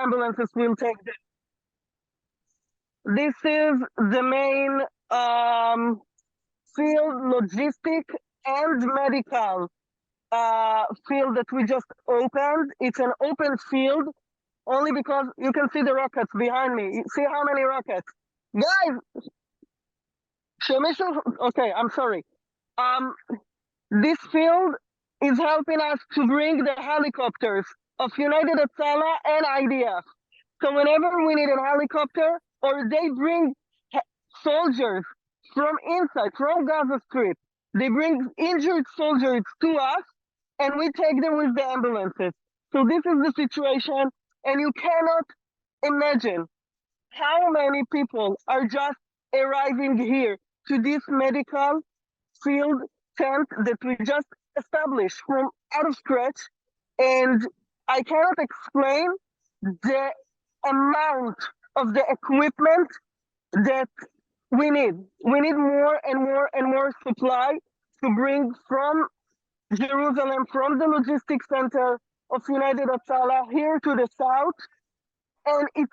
ambulances will take them. This is the main field, logistic and medical field that we just opened. It's an open field only because you can see the rockets behind me. See how many rockets? Guys, okay, I'm sorry. This field is helping us to bring the helicopters of United Hatzalah and IDF. So whenever we need a helicopter, or they bring soldiers from inside, from Gaza Strip, they bring injured soldiers to us, and we take them with the ambulances. So this is the situation, and you cannot imagine how many people are just arriving here to this medical field tent that we just established from out of scratch, and I cannot explain the amount of the equipment that we need. We need more and more and more supply to bring from Jerusalem, from the logistics center of United Hatzalah here to the south, and it's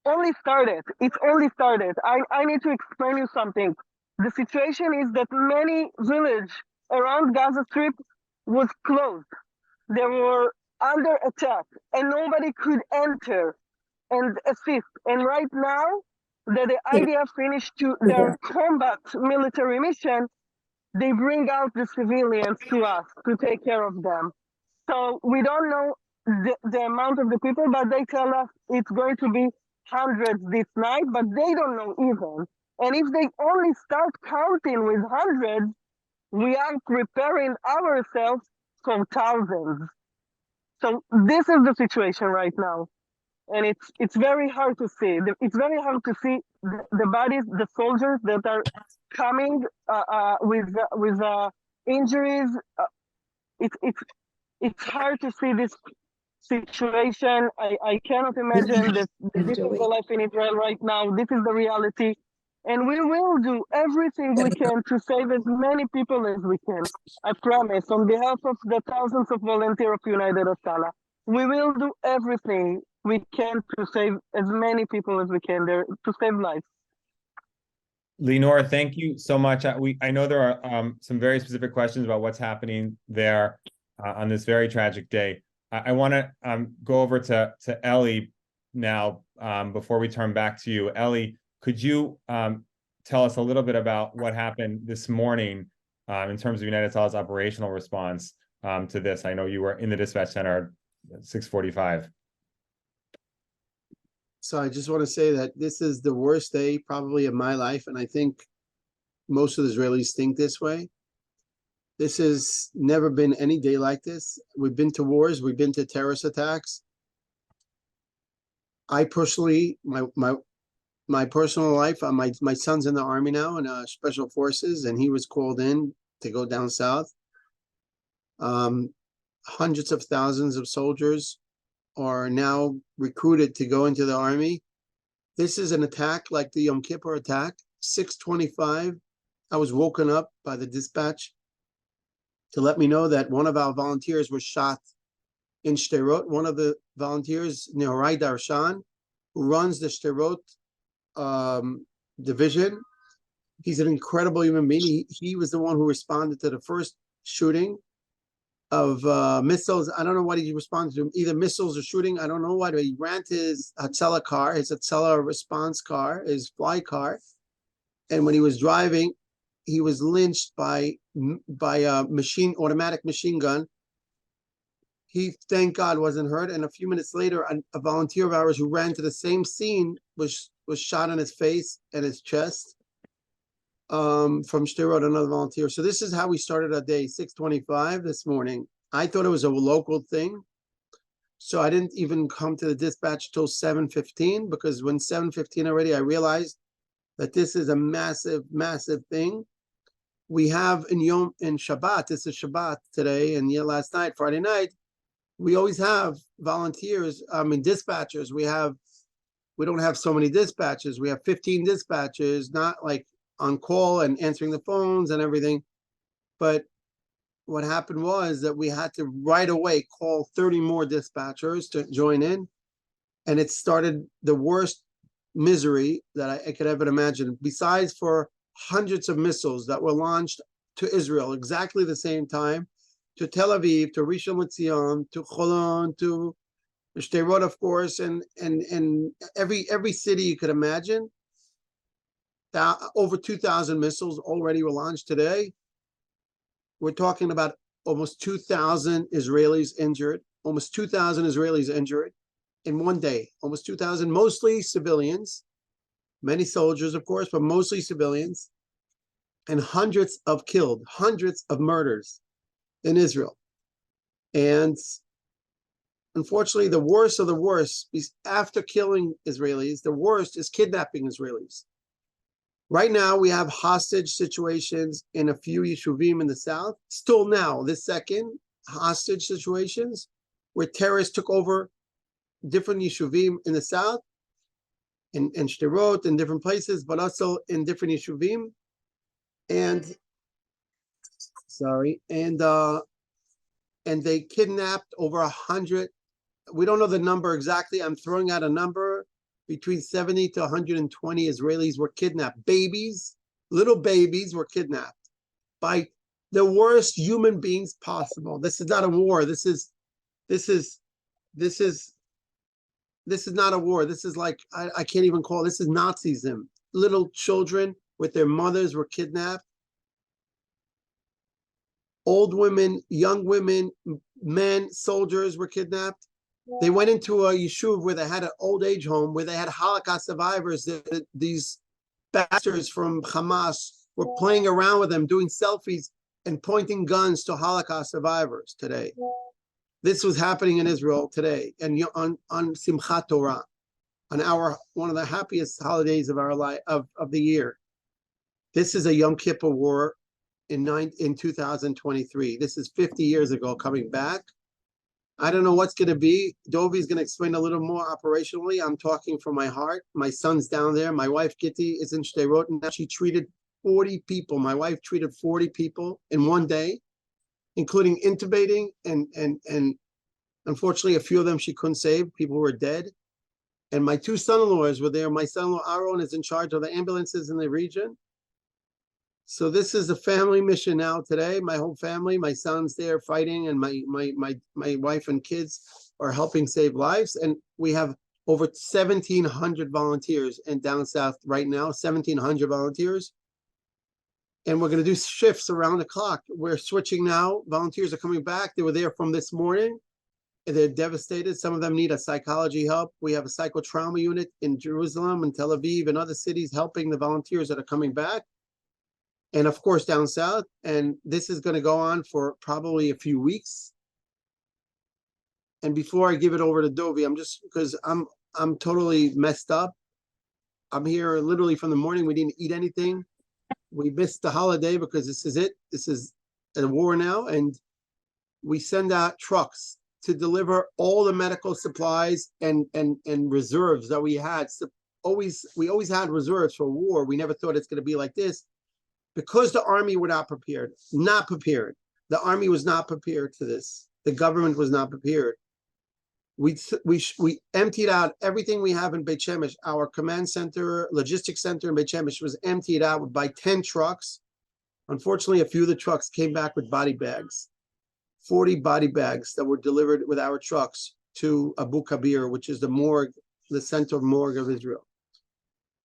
only started. It's only started. I need to explain you something. The situation is that many villages around Gaza Strip was closed. They were under attack, and nobody could enter and assist. And right now that the IDF finished their combat military mission, they bring out the civilians to us to take care of them. So we don't know the amount of the people, but they tell us it's going to be hundreds this night, but they don't know even. And if they only start counting with hundreds, we are preparing ourselves for thousands. So this is the situation right now. And it's very hard to see. It's very hard to see the bodies, the soldiers that are coming with injuries. It's hard to see this situation. I cannot imagine that this is the life in Israel right now. This is the reality. And we will do everything we can to save as many people as we can. I promise, on behalf of the thousands of volunteers of United Hatzalah, we will do everything we can to save as many people as we can there, to save lives. Linor, thank you so much. I know there are some very specific questions about what's happening there on this very tragic day. I want to go over to Eli now before we turn back to you. Eli, could you tell us a little bit about what happened this morning in terms of United Hatzalah operational response to this? I know you were in the dispatch center at 6:45. So I just want to say that this is the worst day probably of my life, and I think most of the Israelis think this way. This has never been any day like this. We've been to wars, we've been to terrorist attacks. I personally, my personal life, my son's in the army now in special forces, and he was called in to go down south. Hundreds of thousands of soldiers are now recruited to go into the army. This is an attack like the Yom Kippur attack. 6:25, I was woken up by the dispatch to let me know that one of our volunteers was shot in Sderot. One of the volunteers, Nehorai Darshan, who runs the Sderot division. He's an incredible human being. He was the one who responded to the first shooting of missiles. I don't know what he responded to, either missiles or shooting. I don't know what. He ran to his Hatzalah car, his Hatzalah response car, his fly car. And when he was driving, he was lynched by a automatic machine gun. He, thank God, wasn't hurt. And a few minutes later, a volunteer of ours who ran to the same scene was shot in his face and his chest from Sderot, another volunteer. So this is how we started our day, 6:25 this morning. I thought it was a local thing. So I didn't even come to the dispatch till 7:15, because when 7:15 already, I realized that this is a massive, massive thing. We have in Shabbat, this is Shabbat today, and last night, Friday night, we always have volunteers, dispatchers. We don't have so many dispatchers. We have 15 dispatchers, not like on call and answering the phones and everything. But what happened was that we had to right away call 30 more dispatchers to join in. and it started the worst misery that I could ever imagine. Besides for hundreds of missiles that were launched to Israel exactly the same time, to Tel Aviv, to Rishon LeZion, to Holon, to Sderot, of course, and every city you could imagine. Over 2,000 missiles already were launched today. We're talking about almost 2,000 Israelis injured, almost 2,000 Israelis injured in one day, almost 2,000, mostly civilians, many soldiers, of course, but mostly civilians, and hundreds of killed, hundreds of murders in Israel. And unfortunately, the worst of the worst is after killing Israelis, the worst is kidnapping Israelis. Right now, we have hostage situations in a few yeshuvim in the south. Still now, this second, hostage situations where terrorists took over different yeshuvim in the south, in Sderot, in different places, but also in different yeshuvim. And they kidnapped over 100. We don't know the number exactly. I'm throwing out a number. Between 70 to 120 Israelis were kidnapped. Babies, little babies were kidnapped by the worst human beings possible. This is not a war. This is not a war. This is like, I can't even call it. This is Nazism. Little children with their mothers were kidnapped. Old women, young women, men, soldiers were kidnapped. They went into a yeshuv where they had an old age home, where they had Holocaust survivors. These bastards from Hamas were playing around with them, doing selfies and pointing guns to Holocaust survivors today. This was happening in Israel today, and on Simchat Torah, on one of the happiest holidays of our life of the year. This is a Yom Kippur war in 2023. This is 50 years ago coming back. I don't know what's going to be. Dovi's going to explain a little more operationally. I'm talking from my heart. My son's down there. My wife, Gitti, is in Sderot, and she treated 40 people. My wife treated 40 people in one day, including intubating, and unfortunately, a few of them she couldn't save. People were dead. And my two son-in-laws were there. My son-in-law, Aaron, is in charge of the ambulances in the region. So this is a family mission now today. My whole family, my son's there fighting, and my wife and kids are helping save lives. And we have over 1,700 volunteers in down south right now, 1,700 volunteers. And we're going to do shifts around the clock. We're switching now. Volunteers are coming back. They were there from this morning. They're devastated. Some of them need a psychology help. We have a psychotrauma unit in Jerusalem and Tel Aviv and other cities helping the volunteers that are coming back. And of course, down south. And this is going to go on for probably a few weeks. And before I give it over to Dovi, because I'm totally messed up. I'm here literally from the morning. We didn't eat anything. We missed the holiday because this is it. This is a war now. And we send out trucks to deliver all the medical supplies and reserves that we had. So we always had reserves for war. We never thought it's going to be like this. Because the army were not prepared. The army was not prepared to this. The government was not prepared. We emptied out everything we have in Beit Shemesh. Our command center, logistics center in Beit Shemesh was emptied out by 10 trucks. Unfortunately, a few of the trucks came back with body bags. 40 body bags that were delivered with our trucks to Abu Kabir, which is the morgue, the center morgue of Israel.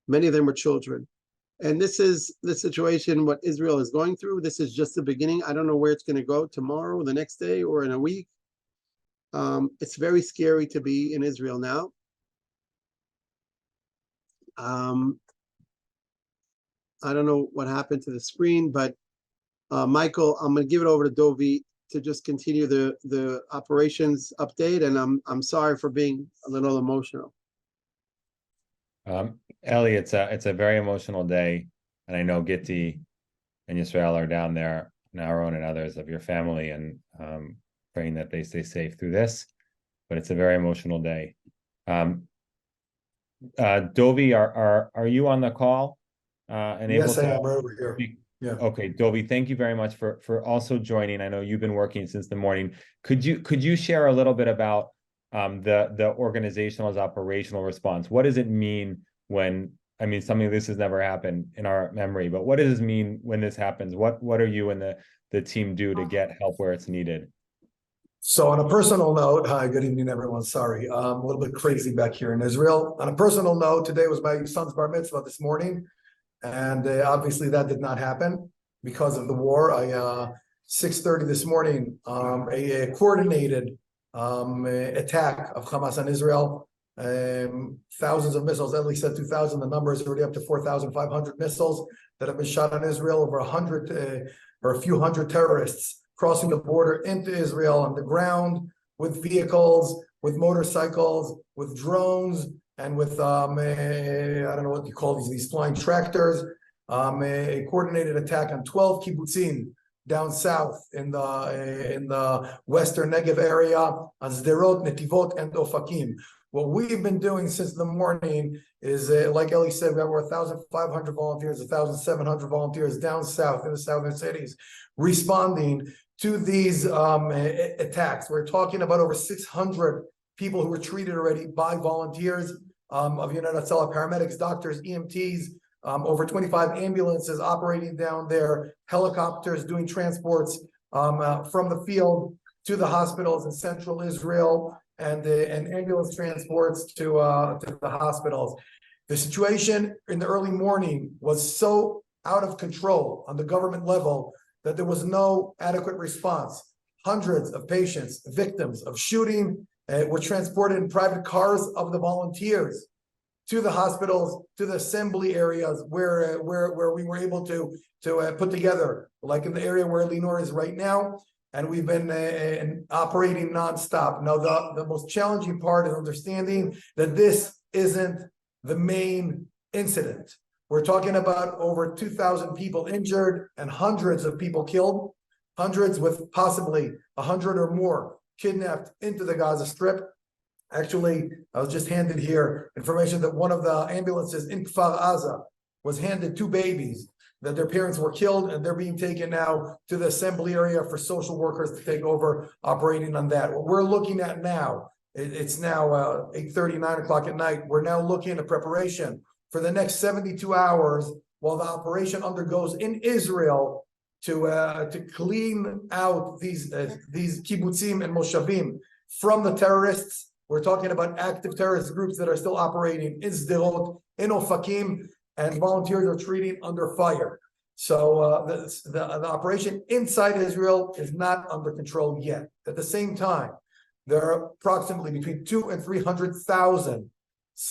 Many of them were children. And this is the situation, what Israel is going through. This is just the beginning. I don't know where it's going to go tomorrow, the next day, or in a week. It's very scary to be in Israel now. I don't know what happened to the screen, but Michael, I'm going to give it over to Dovi to just continue the operations update. And I'm sorry for being a little emotional. Eli, it's a very emotional day, and I know Gitti and Yisrael are down there, and Aaron and others of your family, and praying that they stay safe through this. But it's a very emotional day. Dovi, are you on the call? And yes, able I to am over here. speak? Yeah. Okay, Dovi, thank you very much for also joining. I know you've been working since the morning. Could you share a little bit about the organizational operational response? What does it mean when, I mean, something like this has never happened in our memory, but what does this mean when this happens? What are you and the team do to get help where it's needed? So on a personal note, hi, good evening, everyone. Sorry, a little bit crazy back here in Israel. On a personal note, today was my son's bar mitzvah this morning, and obviously that did not happen because of the war. 6:30 this morning, a coordinated attack of Hamas on Israel. Thousands of missiles, Eli said 2,000, the number is already up to 4,500 missiles that have been shot on Israel, over 100 or a few hundred terrorists crossing the border into Israel on the ground with vehicles, with motorcycles, with drones, and with I don't know what you call these flying tractors. A coordinated attack on 12 kibbutzim down south in the western Negev area, on Sderot, Netivot, and Ofakim. What we've been doing since the morning is, like Eli said, we have over 1,500 volunteers, 1,700 volunteers down south in the southern cities, responding to these attacks. We're talking about over 600 people who were treated already by volunteers of United Hatzalah, paramedics, doctors, EMTs, over 25 ambulances operating down there, helicopters doing transports from the field to the hospitals in central Israel, and ambulance transports to the hospitals. The situation in the early morning was so out of control on the government level that there was no adequate response. Hundreds of patients, victims of shooting, were transported in private cars of the volunteers to the hospitals, to the assembly areas where we were able to put together, like in the area where Linor is right now. And we've been operating nonstop. Now, the most challenging part is understanding that this isn't the main incident. We're talking about over 2,000 people injured and hundreds of people killed, hundreds with possibly 100 or more kidnapped into the Gaza Strip. Actually, I was just handed here information that one of the ambulances in Kfar Aza was handed 2 babies, that their parents were killed, and they're being taken now to the assembly area for social workers to take over operating on that. What we're looking at now, it's now 8:30, 9 o'clock at night. We're now looking at preparation for the next 72 hours while the operation undergoes in Israel to clean out these kibbutzim and moshavim from the terrorists. We're talking about active terrorist groups that are still operating in Sderot, in Ofakim, and volunteers are treating under fire. So the operation inside Israel is not under control yet. At the same time, there are approximately between 200,000 and 300,000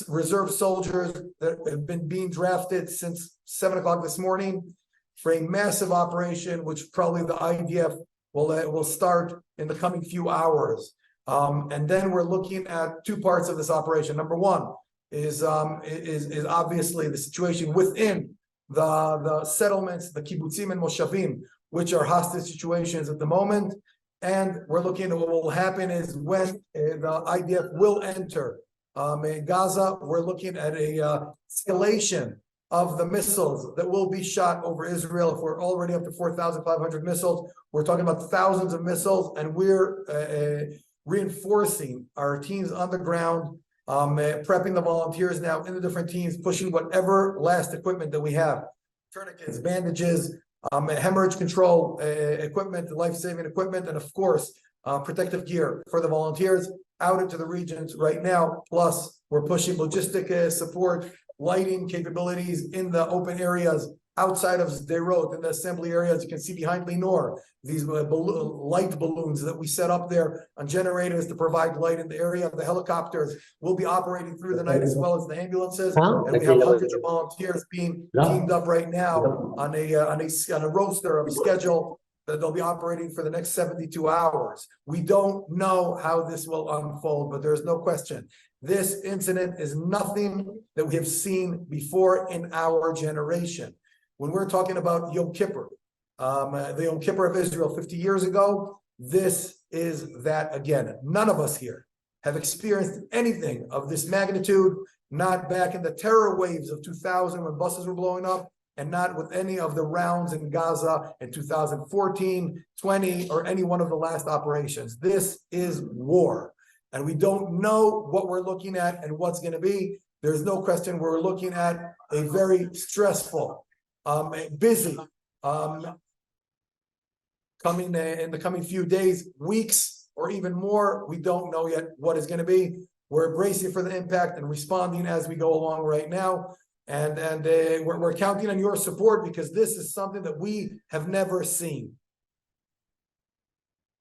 reserve soldiers that have been being drafted since 7 o'clock this morning for a massive operation, which probably the IDF will start in the coming few hours. And then we're looking at 2 parts of this operation. Number one is obviously the situation within the settlements, the kibbutzim and moshavim, which are hostage situations at the moment. And we're looking at what will happen is when the IDF will enter Gaza, we're looking at a escalation of the missiles that will be shot over Israel. If we're already up to 4,500 missiles, we're talking about thousands of missiles, and we're reinforcing our teams on the ground, prepping the volunteers now in the different teams, pushing whatever last equipment that we have, tourniquets, bandages, hemorrhage control equipment, life-saving equipment, and of course, protective gear for the volunteers out into the regions right now. Plus, we're pushing logistic support, lighting capabilities in the open areas outside of Sderot, in the assembly areas. You can see behind Linor, these light balloons that we set up there on generators to provide light in the area. The helicopters will be operating through the night, as well as the ambulances. And we have hundreds of volunteers being teamed up right now on a roster of schedule that they'll be operating for the next 72 hours. We don't know how this will unfold, but there's no question. This incident is nothing that we have seen before in our generation. When we're talking about Yom Kippur, the Yom Kippur of Israel 50 years ago, this is that again. None of us here have experienced anything of this magnitude, not back in the terror waves of 2000 when buses were blowing up, and not with any of the rounds in Gaza in 2014, 20, or any one of the last operations. This is war. and we don't know what we're looking at and what's going to be. There's no question we're looking at a very stressful, busy, coming in the coming few days, weeks, or even more. We don't know yet what is going to be. We're bracing for the impact and responding as we go along right now. And we're counting on your support, because this is something that we have never seen.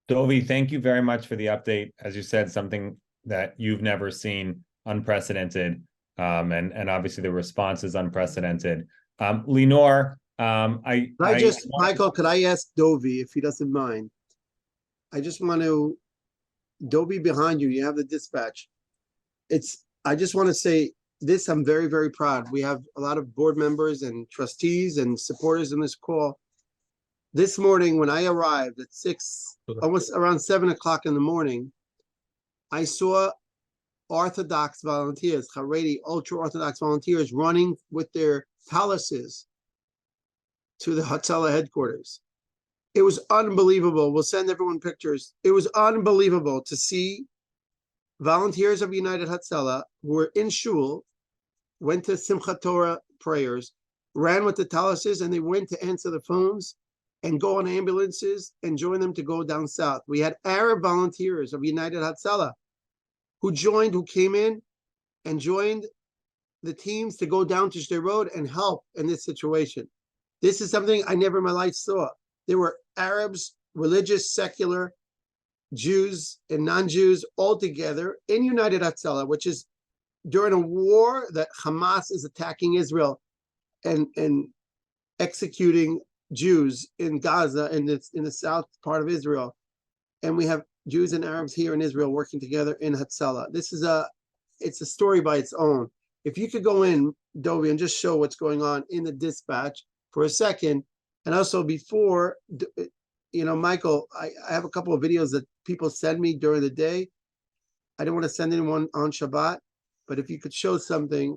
Dovi, thank you very much for the update. As you said, something that you've never seen, unprecedented, and obviously the response is unprecedented. Linor, Michael, could I ask Dovi, if he doesn't mind? I just want to, Dovi, behind you, you have the dispatch. I just want to say this, I'm very, very proud. We have a lot of board members and trustees and supporters in this call. This morning, when I arrived at 6, almost around 7 o'clock in the morning, I saw Orthodox volunteers, Haredi, ultra-Orthodox volunteers running with their palaces to the Hatzalah headquarters. It was unbelievable. We'll send everyone pictures. It was unbelievable to see volunteers of United Hatzalah who were in shul, went to Simchat Torah prayers, ran with the talises, and they went to answer the phones and go on ambulances and join them to go down south. We had Arab volunteers of United Hatzalah who came in and joined the teams to go down to Sderot and help in this situation. This is something I never in my life saw. There were Arabs, religious, secular, Jews and non-Jews all together in United Hatzalah, which is during a war that Hamas is attacking Israel and executing Jews in Gaza in the south part of Israel. And we have Jews and Arabs here in Israel working together in Hatzalah. It's a story by its own. If you could go in, Dovi, and just show what's going on in the dispatch for a second. And also before, Michael, I have a couple of videos that people send me during the day. I don't want to send anyone on Shabbat, but if you could show something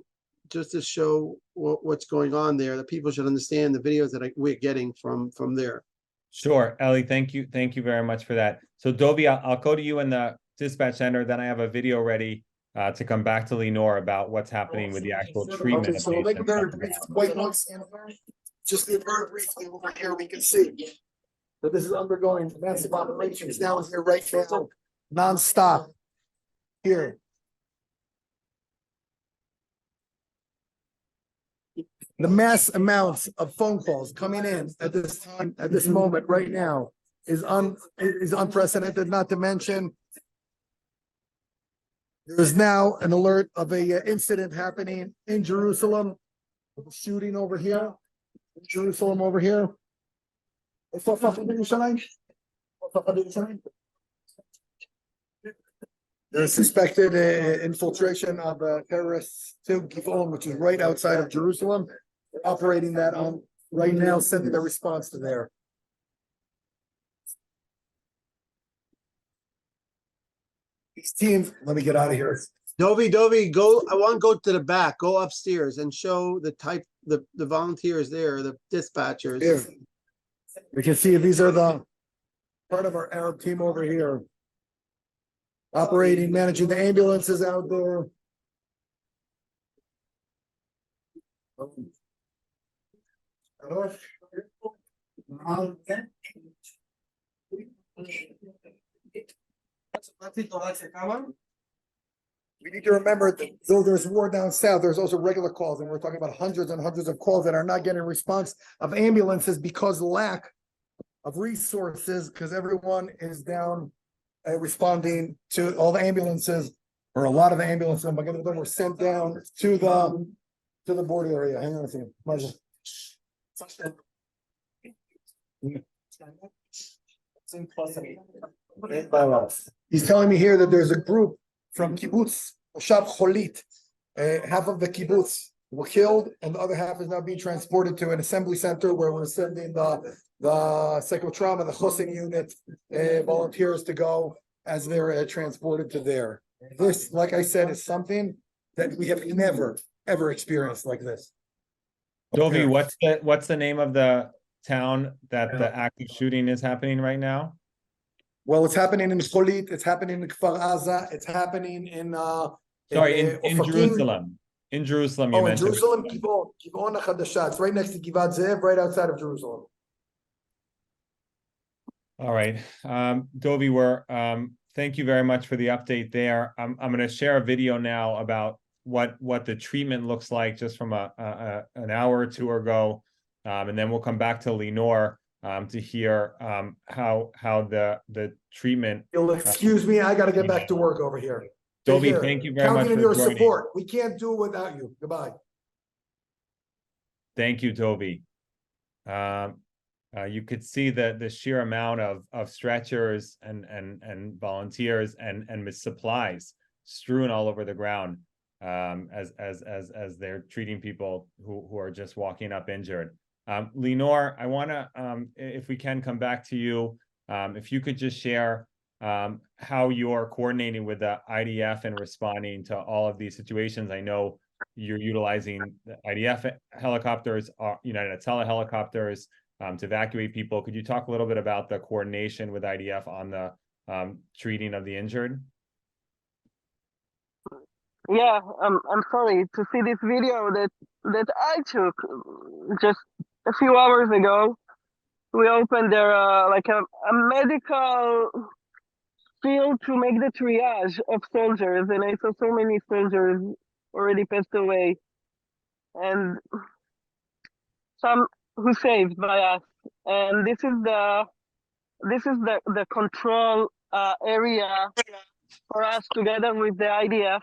just to show what's going on there, that people should understand the videos that we're getting from there. Sure, Eli, thank you very much for that. So Dovi, I'll go to you in the dispatch center, then I have a video ready to come back to Linor about what's happening with the actual treatment. Okay, so we'll make a very brief, just a very briefly over here, we can see that this is undergoing massive operations now here right now, non-stop here. The mass amounts of phone calls coming in at this time, at this moment, right now, is unprecedented. Not to mention, there is now an alert of a incident happening in Jerusalem, a shooting over here, in Jerusalem over here. There's suspected infiltration of terrorists to Givon, which is right outside of Jerusalem. They're operating that on right now, sending a response to there. These teams, let me get out of here. Dovi, go. I want to go to the back. Go upstairs and show the volunteers there, the dispatchers. Here. We can see these are the part of our Arab team over here. Operating, managing the ambulances out there. We need to remember that though there's war down south, there's also regular calls, and we're talking about hundreds and hundreds of calls that are not getting response of ambulances because lack of resources, because everyone is down responding to all the ambulances, or a lot of the ambulances were sent down to the border area. Hang on a second. He's telling me here that there's a group from kibbutz Moshav Cholit. Half of the kibbutz were killed, and the other half is now being transported to an assembly center where we're sending the psychotrauma, the Chosin unit volunteers to go as they're transported to there. This, like I said, is something that we have never ever experienced like this. Dovi, what's the name of the town that the active shooting is happening right now? Well, it's happening in Cholit, it's happening in Kfar Aza, it's happening in Sorry, in Ofakim. Jerusalem. In Jerusalem, you Oh, in mentioned. Jerusalem, Kivon HaChadashah. It's right next to Givat Zev, right outside of Jerusalem. All right. Dovi, thank you very much for the update there. I'm going to share a video now about what the treatment looks like just from an hour or two ago. And then we'll come back to Linor to hear how the treatment. You'll excuse me, I got to get back to work over here. Take Dovi, care. thank you very much Counting on for your joining. support. We can't do it without you. Goodbye. Thank you, Dovi. You could see the sheer amount of stretchers and volunteers and supplies strewn all over the ground as they're treating people who are just walking up injured. Linor, I want to, if we can, come back to you. If you could just share how you're coordinating with the IDF and responding to all of these situations. I know you're utilizing the IDF helicopters, United Hatzalah helicopters to evacuate people. Could you talk a little bit about the coordination with IDF on the treating of the injured? Yeah, I'm sorry to see this video that I took just a few hours ago. We opened there like a medical field to make the triage of soldiers, and I saw so many soldiers already passed away, and some who saved by us. And this is the control area for us together with the IDF.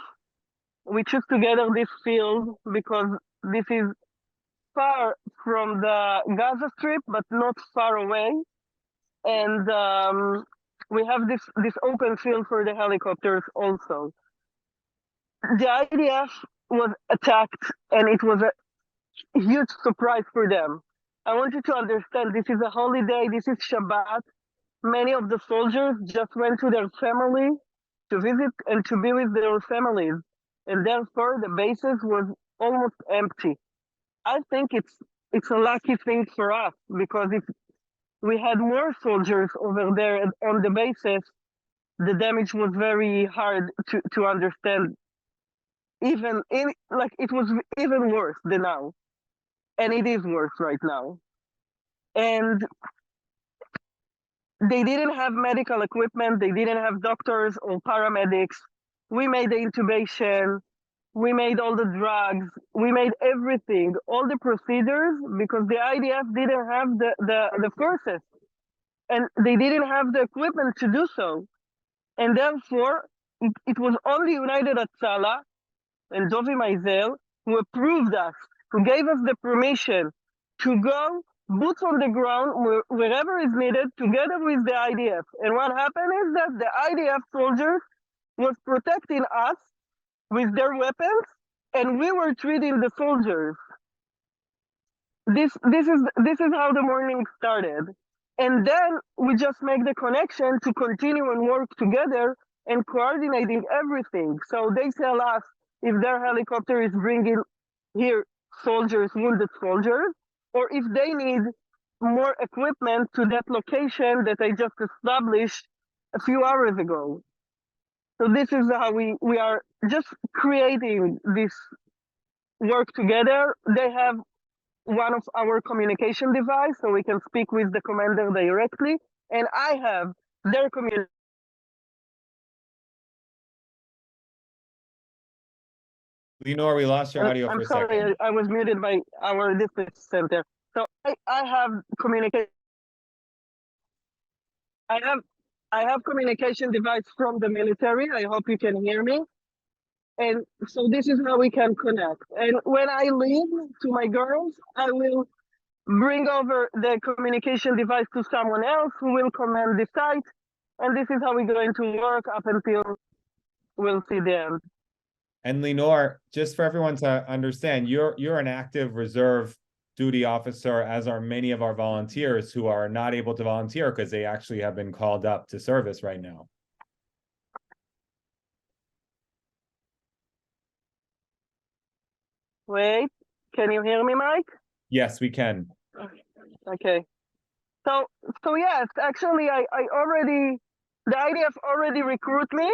We choose together this field because this is far from the Gaza Strip, but not far away. And we have this open field for the helicopters also. The IDF was attacked, and it was a huge surprise for them. I want you to understand, this is a holiday, this is Shabbat. Many of the soldiers just went to their family to visit and to be with their families. And therefore, the bases was almost empty. I think it's a lucky thing for us, because if we had more soldiers over there on the bases, the damage was very hard to understand. It was even worse than now. And it is worse right now. And they didn't have medical equipment, they didn't have doctors or paramedics. We made the intubation, we made all the drugs, we made everything, all the procedures, because the IDF didn't have the forces, and they didn't have the equipment to do so. And therefore, it was only United Hatzalah and Dovi Maisel who approved us, who gave us the permission to go boots on the ground wherever is needed together with the IDF. And what happened is that the IDF soldiers was protecting us with their weapons, and we were treating the soldiers. This is how the morning started. And then we just make the connection to continue and work together and coordinating everything. So they tell us if their helicopter is bringing here soldiers, wounded soldiers, or if they need more equipment to that location that I just established a few hours ago. So this is how we are just creating this work together. They have one of our communication device, so we can speak with the commander directly, and I have their communication. Linor, we lost your audio for a second. I'm sorry, I was muted by our dispatch center. So I have communication. I have communication device from the military. I hope you can hear me. And so this is how we can connect. And when I leave to my girls, I will bring over the communication device to someone else who will command the site. And this is how we're going to work up until we'll see the end. And Linor, just for everyone to understand, you're an active reserve duty officer, as are many of our volunteers who are not able to volunteer because they actually have been called up to service right now. Wait, can you hear me, Mike? Yes, we can. Okay. So yes, actually I already The IDF already recruit me,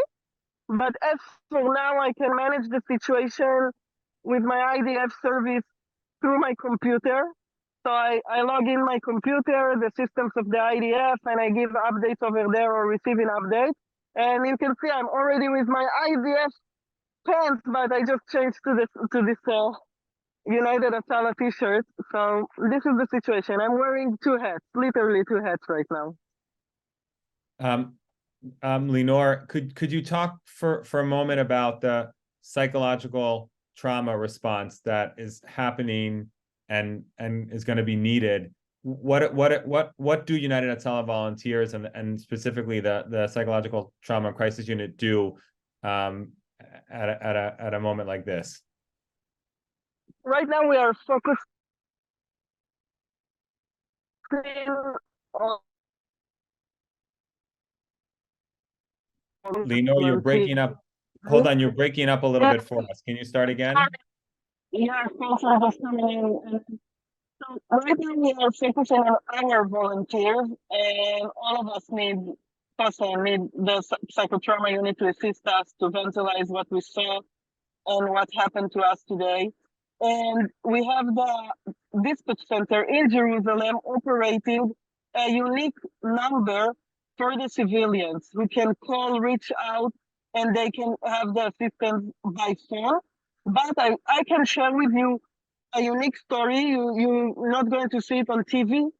but as for now, I can manage the situation with my IDF service through my computer. So I log in my computer, the systems of the IDF, and I give updates over there or receiving updates. And you can see I'm already with my IDF pants, but I just changed to this United Hatzalah t-shirt. So this is the situation. I'm wearing two hats, literally two hats right now. Linor, could you talk for a moment about the psychological trauma response that is happening and is going to be needed? What do United Hatzalah volunteers and specifically the psychological trauma crisis unit do at a moment like this? Right now we are focusing on Linor, you're breaking up. Hold on, you're breaking up a little bit for us. Can you start again? Yeah, thanks for listening. So right now we are focusing on our volunteers, and all of us need the psychotrauma unit to assist us to visualize what we saw and what happened to us today. And we have the dispatch center in Jerusalem operating a unique number for the civilians who can call, reach out, and they can have the assistance by phone. But I can share with you a unique story. You're not going to see it on TV.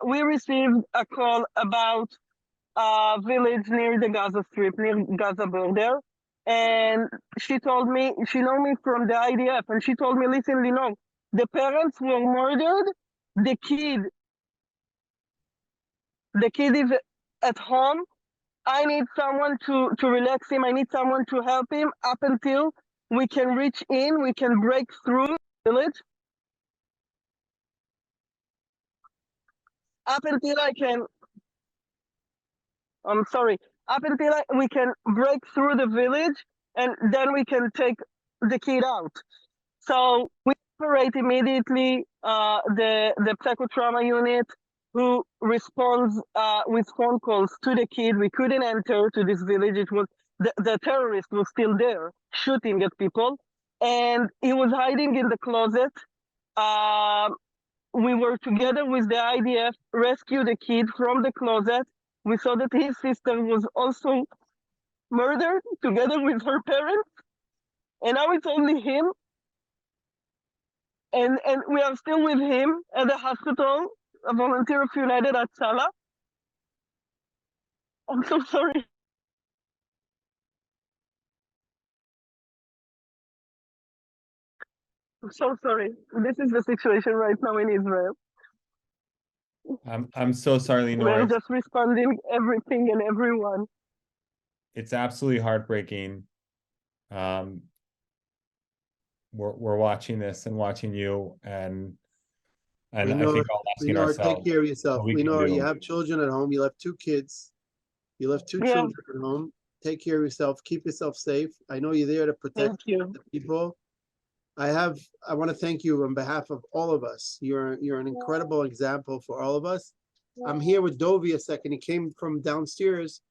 We received a call about a village near the Gaza Strip, near Gaza border. And she told me, she know me from the IDF, and she told me, listen, Linor, the parents were murdered, the kid is at home. I need someone to relax him. I need someone to help him up until we can reach in, we can break through the village. Up until I can, I'm sorry, up until we can break through the village, and then we can take the kid out. So we operate immediately the psychotrauma unit, who responds with phone calls to the kid. We couldn't enter to this village. It was the terrorist was still there shooting at people, and he was hiding in the closet. We were together with the IDF, rescue the kid from the closet. We saw that his sister was also murdered together with her parents, and now it's only him. And we are still with him at the hospital, a volunteer of United Hatzalah. I'm so sorry. I'm so sorry. This is the situation right now in Israel. I'm so sorry, We're Linor. just responding everything and everyone. It's absolutely heartbreaking. We're watching this and watching you, and I think all asking Linor, ourselves, take care of yourself. what we can Linor, you do. have children at home. You left two kids. You left two Yeah. children at home. Take care of yourself. Keep yourself safe. I know you're there to protect Thank you. the people. I want to thank you on behalf of all of us. You're an incredible example for all of us. I'm here with Dovi a second. He came from downstairs.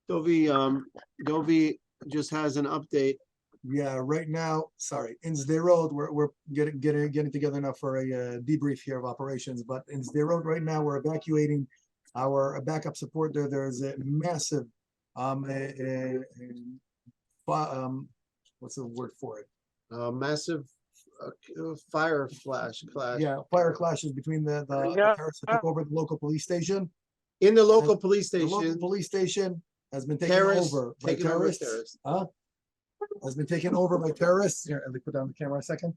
Dovi just has an update. Yeah, right now, sorry, in Sderot, we're getting together now for a debrief here of operations. But in Sderot right now, we're evacuating our backup support there. There's a massive, what's the word for it? Massive fire clash. Yeah, fire clashes between the terrorists that took over the local police station. In the local police The local station, police station has been taken terrorists over by taken over terrorists. terrorists. Has been taken over by terrorists. Here, let me put down the camera a second.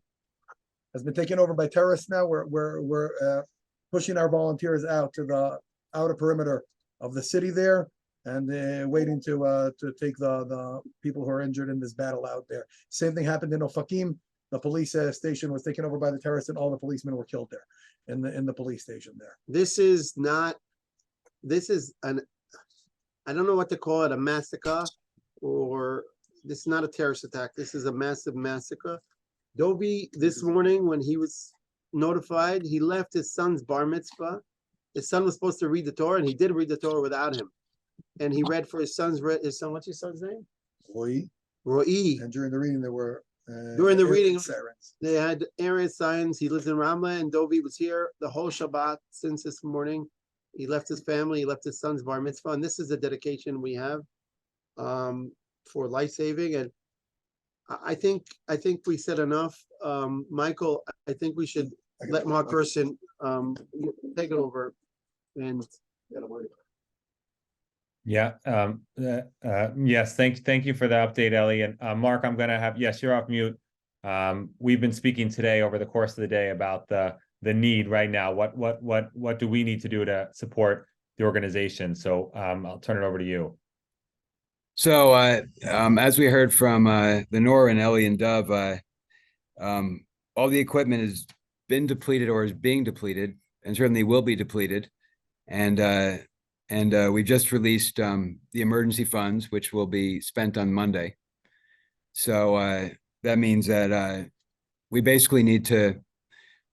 Has been taken over by terrorists now. We're pushing our volunteers out to the outer perimeter of the city there, and waiting to take the people who are injured in this battle out there. Same thing happened in Ofakim. The police station was taken over by the terrorists, and all the policemen were killed there in the police station there. This is an, I don't know what to call it, a massacre, or this is not a terrorist attack. This is a massive massacre. Dovi, this morning when he was notified, he left his son's bar mitzvah. His son was supposed to read the Torah, and he did read the Torah without him. and he read for his son, what's your son's name? Roy. Roy. And during the reading, there were During the air reading, sirens. they had area signs. He lives in Ramla, and Dovi was here the whole Shabbat since this morning. He left his family, he left his son's bar mitzvah, and this is the dedication we have for life saving. And I think we said enough. Michael, I think we should let Mark Gerson take it over. And Yeah, yes, thank you for the update, Ellie. And Mark, I'm gonna have, yes, you're off mute. We've been speaking today over the course of the day about the need right now. What do we need to do to support the organization? So I'll turn it over to you. So as we heard from Linor and Ellie and Dov, all the equipment has been depleted or is being depleted, and certainly will be depleted. And we just released the emergency funds, which will be spent on Monday. So that means that we basically need to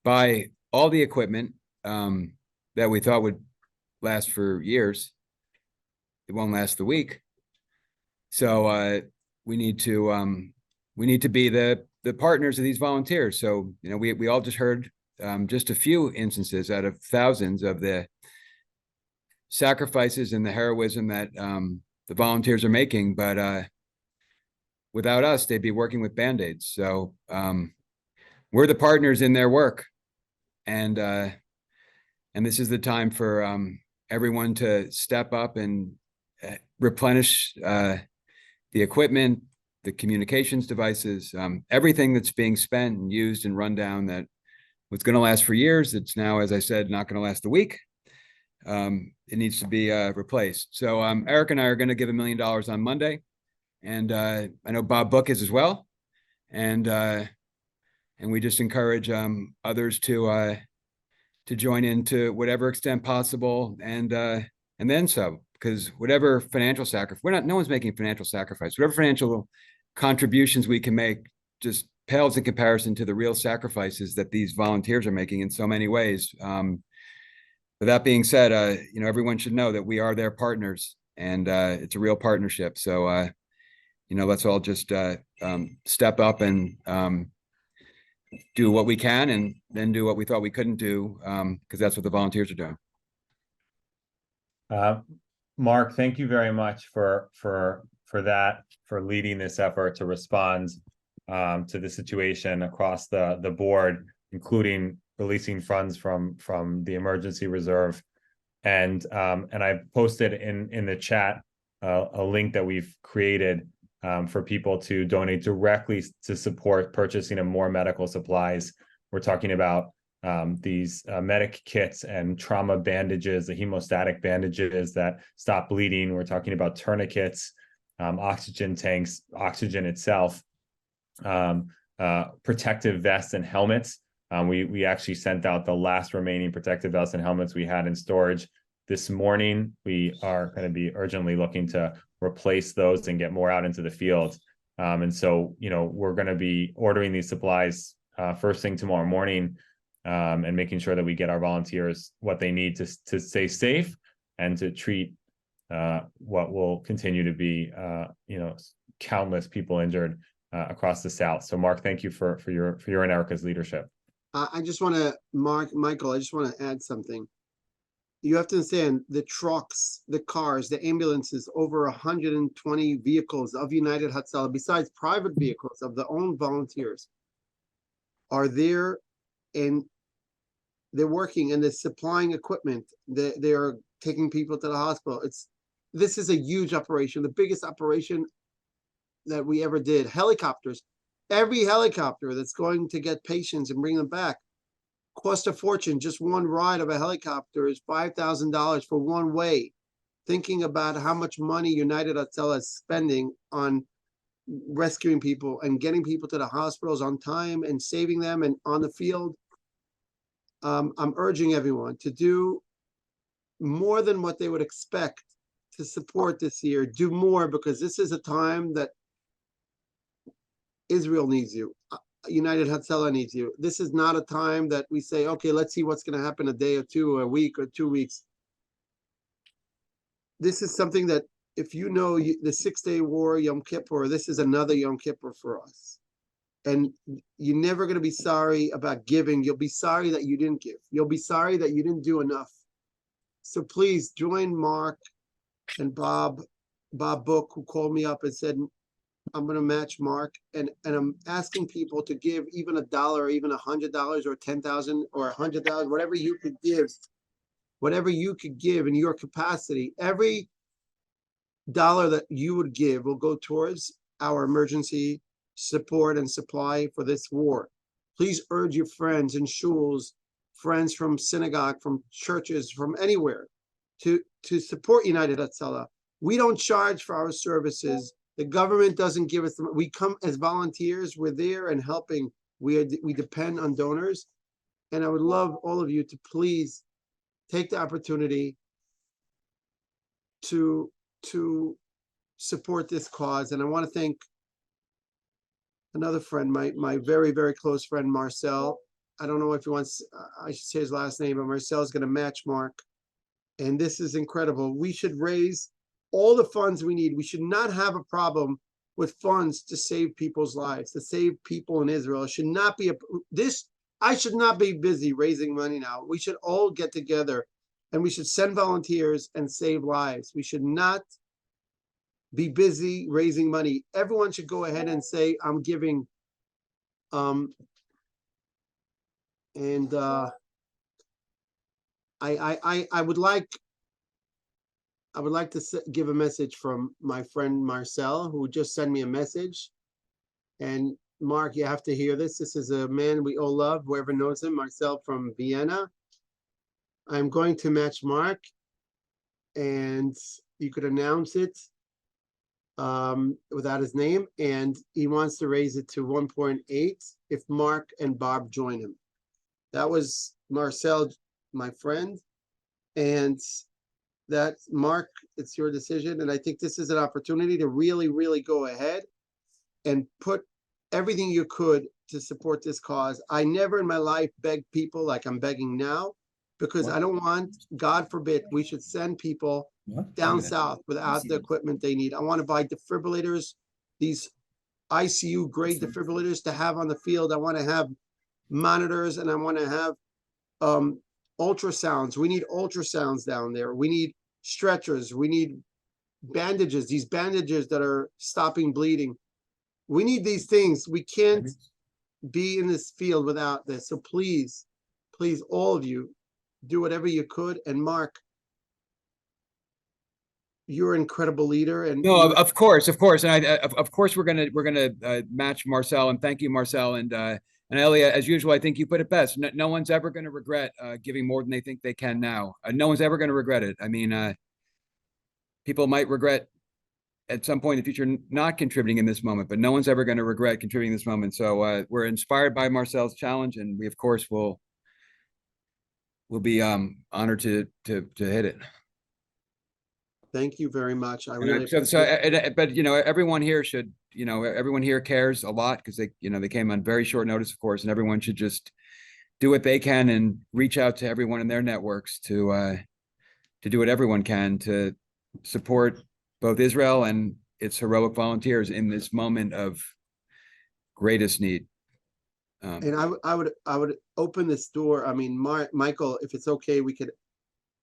buy all the equipment that we thought would last for years. It won't last the week. So we need to be the partners of these volunteers. So, you know, we all just heard just a few instances out of thousands of the sacrifices and the heroism that the volunteers are making, but without us, they'd be working with Band-Aids. So we're the partners in their work, and this is the time for everyone to step up and replenish the equipment, the communications devices, everything that's being spent and used and run down that was going to last for years. It's now, as I said, not going to last a week. It needs to be replaced. So Eric and I are going to give $1 million on Monday, and I know Bob Book is as well, and we just encourage others to join in to whatever extent possible, and then so, because whatever financial sacrifice, no one's making financial sacrifice. Whatever financial contributions we can make just pales in comparison to the real sacrifices that these volunteers are making in so many ways. But that being said, you know, everyone should know that we are their partners, and it's a real partnership. So, you know, let's all just step up and do what we can, and then do what we thought we couldn't do, because that's what the volunteers are doing. Mark, thank you very much for that, for leading this effort to respond to the situation across the board, including releasing funds from the emergency reserve. And I posted in the chat a link that we've created for people to donate directly to support purchasing of more medical supplies. We're talking about these medic kits and trauma bandages, the hemostatic bandages that stop bleeding. We're talking about tourniquets, oxygen tanks, oxygen itself, protective vests and helmets. We actually sent out the last remaining protective vests and helmets we had in storage this morning. We are going to be urgently looking to replace those and get more out into the field. And so, you know, we're going to be ordering these supplies first thing tomorrow morning, and making sure that we get our volunteers what they need to stay safe and to treat what will continue to be, you know, countless people injured across the South. So, Mark, thank you for your and Erica's leadership. I just want to, Michael, I just want to add something. You have to understand the trucks, the cars, the ambulances, over 120 vehicles of United Hatzalah, besides private vehicles of their own volunteers, are there, and they're working and they're supplying equipment. They are taking people to the hospital. This is a huge operation, the biggest operation that we ever did. Helicopters. Every helicopter that's going to get patients and bring them back cost a fortune. Just one ride of a helicopter is $5,000 for one way. Thinking about how much money United Hatzalah is spending on rescuing people and getting people to the hospitals on time and saving them and on the field. I'm urging everyone to do more than what they would expect to support this year. Do more, because this is a time that Israel needs you. United Hatzalah needs you. This is not a time that we say, okay, let's see what's going to happen a day or two, a week or 2 weeks. this is something that if you know the 6-day war, Yom Kippur, this is another Yom Kippur for us. And you're never going to be sorry about giving. You'll be sorry that you didn't give. You'll be sorry that you didn't do enough. So please join Mark and Bob Book, who called me up and said, I'm going to match Mark. And I'm asking people to give even $1 or even $100 or 10,000 or 100,000, whatever you could give in your capacity. Every dollar that you would give will go towards our emergency support and supply for this war. Please urge your friends in shuls, friends from synagogue, from churches, from anywhere to support United Hatzalah. We don't charge for our services. The government doesn't give us, we come as volunteers, we're there and helping. We depend on donors. And I would love all of you to please take the opportunity to support this cause. And I want to thank another friend, my very, very close friend, Marcel. I don't know if he wants, I should say his last name, but Marcel is going to match Mark. And this is incredible. We should raise all the funds we need. We should not have a problem with funds to save people's lives, to save people in Israel. It should not be I should not be busy raising money now. We should all get together and we should send volunteers and save lives. We should not be busy raising money. Everyone should go ahead and say, I'm giving. I would like to give a message from my friend Marcel, who just sent me a message. And Mark, you have to hear this. This is a man we all love, whoever knows him, Marcel from Vienna. I'm going to match Mark, and you could announce it without his name. And he wants to raise it to 1.8 if Mark and Bob join him. That was Marcel, my friend. And that, Mark, it's your decision. And I think this is an opportunity to really, really go ahead and put everything you could to support this cause. I never in my life begged people like I'm begging now, because I don't want, God forbid, we should send people down south without the equipment they need. I want to buy defibrillators, these ICU grade defibrillators to have on the field. I want to have monitors, and I want to have ultrasounds. We need ultrasounds down there. We need stretchers. We need bandages, these bandages that are stopping bleeding. We need these things. We can't be in this field without this. So please, please, all of you, do whatever you could. And Mark, you're an incredible leader. And no, of course, and of course we're gonna match Marcel, and thank you, Marcel, and Eli, as usual, I think you put it best. No one's ever going to regret giving more than they think they can now. No one's ever going to regret it. I mean, people might regret at some point in the future not contributing in this moment, but no one's ever going to regret contributing in this moment. So we're inspired by Marcel's challenge, and we of course will be honored to hit it. Thank you very much. I And really but you know, everyone here should, you know, everyone here cares a lot because they, you know, they came on very short notice, of course, and everyone should just do what they can and reach out to everyone in their networks to do what everyone can to support both Israel and its heroic volunteers in this moment of greatest need. And I would open this door. I mean, Michael, if it's okay, we could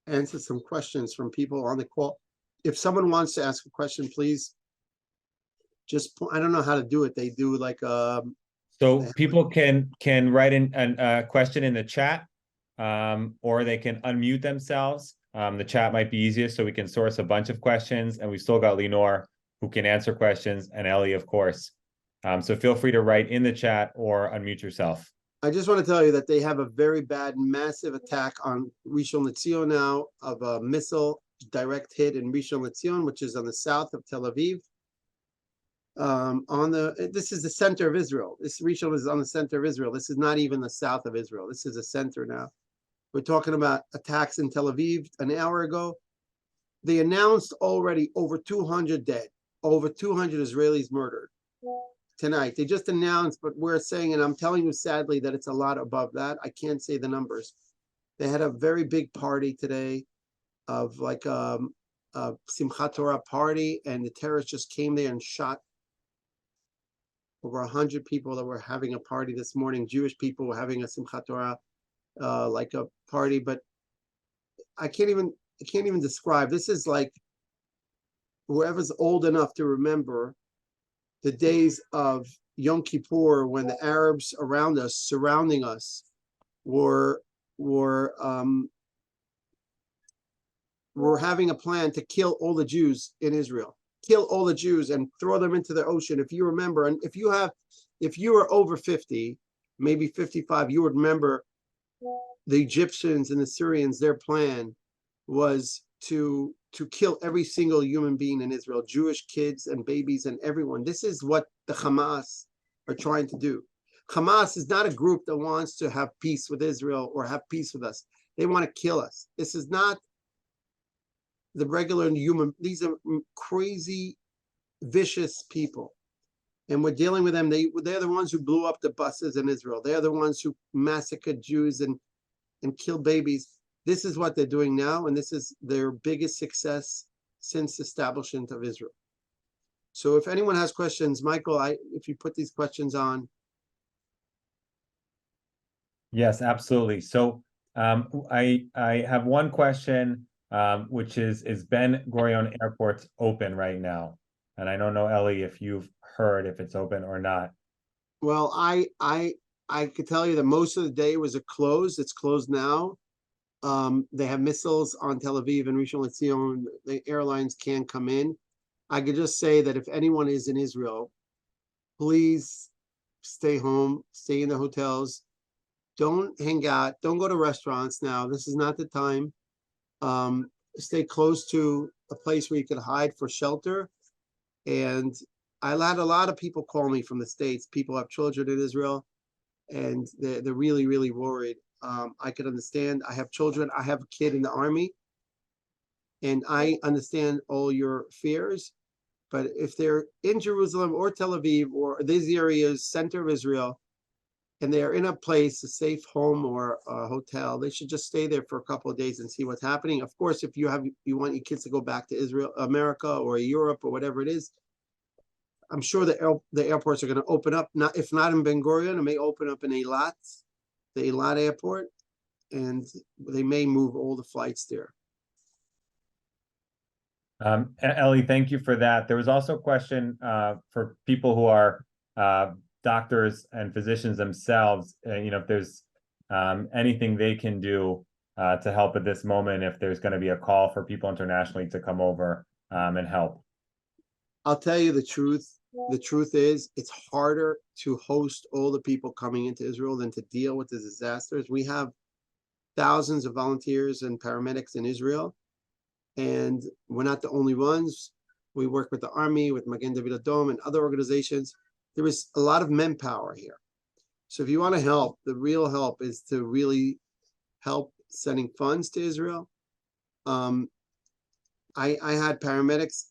answer some questions from people on the call. If someone wants to ask a question, please just, I don't know how to do it. They do like so people can write in a question in the chat, or they can unmute themselves. The chat might be easiest, so we can source a bunch of questions, and we've still got Linor who can answer questions, and Eli, of course. So feel free to write in the chat or unmute yourself. I just want to tell you that they have a very bad, massive attack on Rishon LeZion now, of a missile direct hit in Rishon LeZion, which is on the south of Tel Aviv. This is the center of Israel. This Rishon is on the center of Israel. This is not even the south of Israel. This is the center now. We're talking about attacks in Tel Aviv an hour ago. They announced already over 200 dead, over 200 Israelis murdered tonight. They just announced, but we're saying, and I'm telling you sadly, that it's a lot above that. I can't say the numbers. They had a very big party today of like Simchat Torah party, and the terrorists just came there and shot over 100 people that were having a party this morning. Jewish people were having a Simchat Torah, like a party, but I can't even describe. This is like, whoever's old enough to remember the days of Yom Kippur, when the Arabs around us, surrounding us, were having a plan to kill all the Jews in Israel, kill all the Jews and throw them into the ocean. If you remember, and if you are over 50, maybe 55, you would remember the Egyptians and the Syrians. Their plan was to kill every single human being in Israel, Jewish kids and babies and everyone. This is what the Hamas are trying to do. Hamas is not a group that wants to have peace with Israel or have peace with us. They want to kill us. This is not the regular human. These are crazy, vicious people. And we're dealing with them. They're the ones who blew up the buses in Israel. They're the ones who massacred Jews and killed babies. This is what they're doing now, and this is their biggest success since the establishment of Israel. So if anyone has questions, Michael, if you put these questions on. Yes, absolutely. So I have one question, which is Ben Gurion Airport open right now? And I don't know, Eli, if you've heard if it's open or not. Well, I could tell you that most of the day was closed. It's closed now. They have missiles on Tel Aviv and Rishon LeZion. The airlines can't come in. I could just say that if anyone is in Israel, please stay home, stay in the hotels. Don't hang out. Don't go to restaurants now. This is not the time. Stay close to a place where you can hide for shelter. And I had a lot of people call me from the States. People have children in Israel, and they're really, really worried. I can understand. I have children. I have a kid in the army, and I understand all your fears. But if they're in Jerusalem or Tel Aviv or these areas, center of Israel, and they're in a place, a safe home or a hotel, they should just stay there for a couple of days and see what's happening. Of course, if you want your kids to go back to Israel, America, or Europe, or whatever it is, I'm sure the airports are going to open up. If not in Ben Gurion, it may open up in Eilat, the Eilat airport, and they may move all the flights there. Eli, thank you for that. There was also a question for people who are doctors and physicians themselves, if there's anything they can do to help at this moment, if there's going to be a call for people internationally to come over and help. I'll tell you the truth. The truth is, it's harder to host all the people coming into Israel than to deal with the disasters. We have thousands of volunteers and paramedics in Israel, and we're not the only ones. We work with the Army, with Magen David Adom, and other organizations. There is a lot of manpower here. So if you want to help, the real help is to really help sending funds to Israel. I had paramedics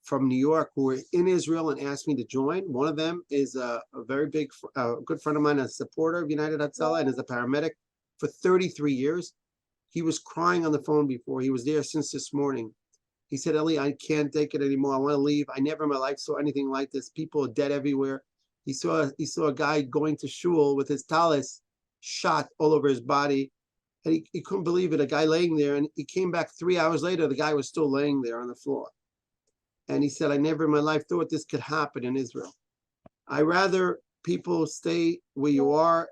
from New York who were in Israel and asked me to join. One of them is a very big, good friend of mine, a supporter of United Hatzalah, and is a paramedic for 33 years. He was crying on the phone before. He was there since this morning. He said, Eli, I can't take it anymore. I want to leave. I never in my life saw anything like this. People are dead everywhere. He saw a guy going to shul with his talis shot all over his body. And he couldn't believe it, a guy laying there. And he came back 3 hours later, the guy was still laying there on the floor. And he said, I never in my life thought this could happen in Israel. I rather people stay where you are.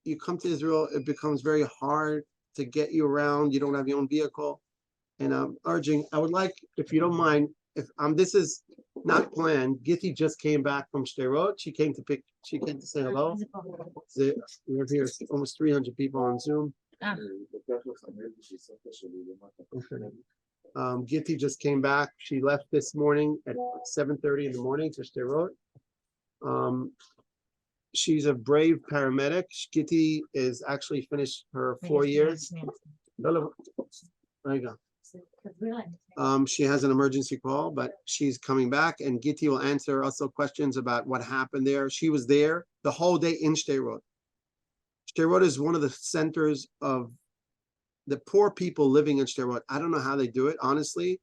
You come to Israel, it becomes very hard to get you around. You don't have your own vehicle. And I'm urging, I would like, if you don't mind, if this is not planned, Gitti just came back from Sderot. She came to say hello. We're here, almost 300 people on Zoom. Gitti just came back. She left this morning at 7:30 in the morning to Sderot. She's a brave paramedic. Gitti is actually finished her 4 years. There you go. She has an emergency call, but she's coming back, and Gitti will answer also questions about what happened there. She was there the whole day in Sderot. Sderot is one of the centers of the poor people living in Sderot. I don't know how they do it, honestly.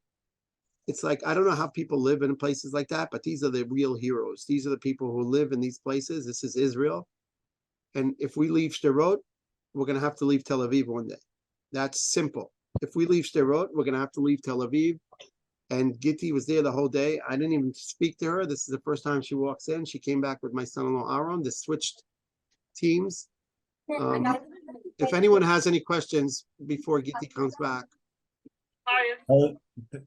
it's like, I don't know how people live in places like that, but these are the real heroes. These are the people who live in these places. This is Israel. And if we leave Sderot, we're going to have to leave Tel Aviv one day. That's simple. If we leave Sderot, we're going to have to leave Tel Aviv. And Gitti was there the whole day. I didn't even speak to her. This is the first time she walks in. She came back with my son-in-law, Aaron. They switched teams. If anyone has any questions before Gitti comes back.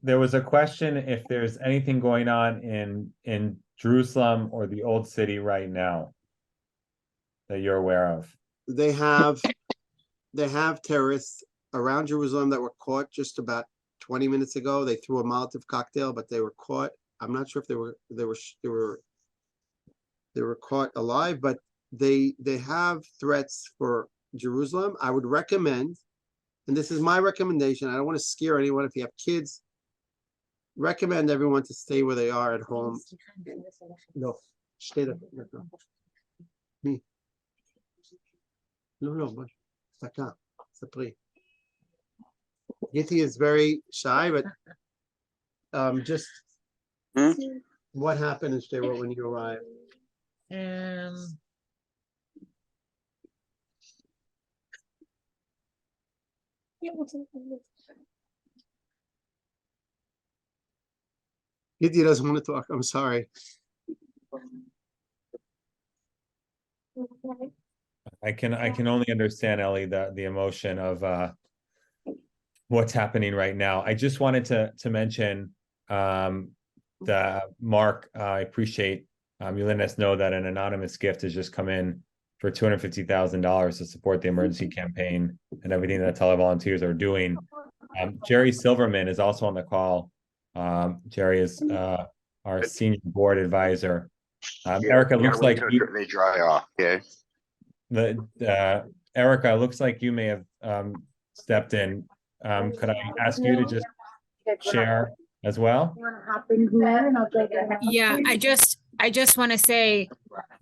There was a question if there's anything going on in Jerusalem or the old city right now that you're aware of. They have terrorists around Jerusalem that were caught just about 20 minutes ago. They threw a Molotov cocktail, but they were caught. I'm not sure if they were caught alive, but they have threats for Jerusalem. I would recommend, and this is my recommendation, I don't want to scare anyone. If you have kids, recommend everyone to stay where they are at home. No, stay there. Me. No, but Sapri. Gitti is very shy, but just what happened in Sderot when you arrived? Gitti doesn't want to talk. I'm sorry. I can only understand, Ellie, the emotion of what's happening right now. I just wanted to mention the Mark. I appreciate you letting us know that an anonymous gift has just come in for $250,000 to support the emergency campaign and everything that televolunteers are doing. Jerry Silverman is also on the call. Jerry is our senior board advisor. Erica, looks like they dry off. Okay. Erica, looks like you may have stepped in. Could I ask you to just share as well? Yeah, I just want to say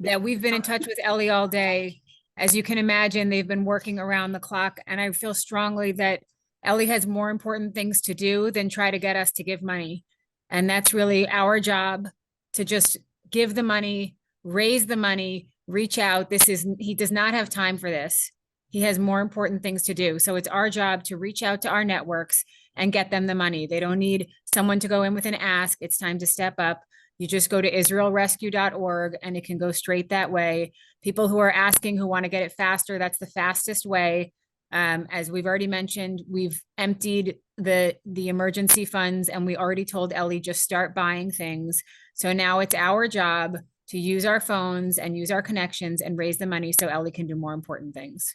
that we've been in touch with Ellie all day. As you can imagine, they've been working around the clock, and I feel strongly that Ellie has more important things to do than try to get us to give money. And that's really our job, to just give the money, raise the money, reach out. He does not have time for this. He has more important things to do. So it's our job to reach out to our networks and get them the money. They don't need someone to go in with an ask. It's time to step up. You just go to israelrescue.org and it can go straight that way. People who are asking, who want to get it faster, that's the fastest way. As we've already mentioned, we've emptied the emergency funds, and we already told Ellie, just start buying things. So now it's our job to use our phones and use our connections and raise the money so Ellie can do more important things.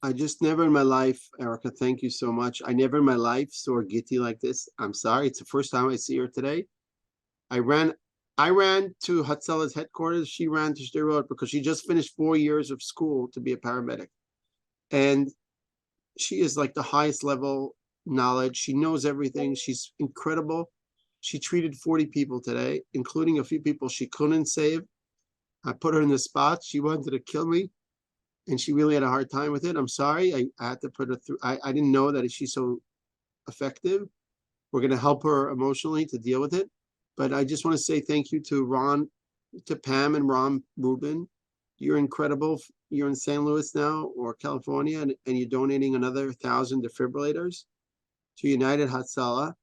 I just never in my life, Erica, thank you so much. I never in my life saw Gitti like this. I'm sorry. It's the first time I see her today. I ran to Hatzalah's headquarters. She ran to Sderot because she just finished 4 years of school to be a paramedic. And she is like the highest level knowledge. She knows everything. She's incredible. She treated 40 people today, including a few people she couldn't save. I put her in the spot. She wanted to kill me, and she really had a hard time with it. I'm sorry. I had to put her through. I didn't know that she's so effective. We're going to help her emotionally to deal with it. But I just want to say thank you to Ron, to Pam and Ron Rubin. You're incredible. You're in St. Louis now, or California, and you're donating another 1,000 defibrillators to United Hatzalah.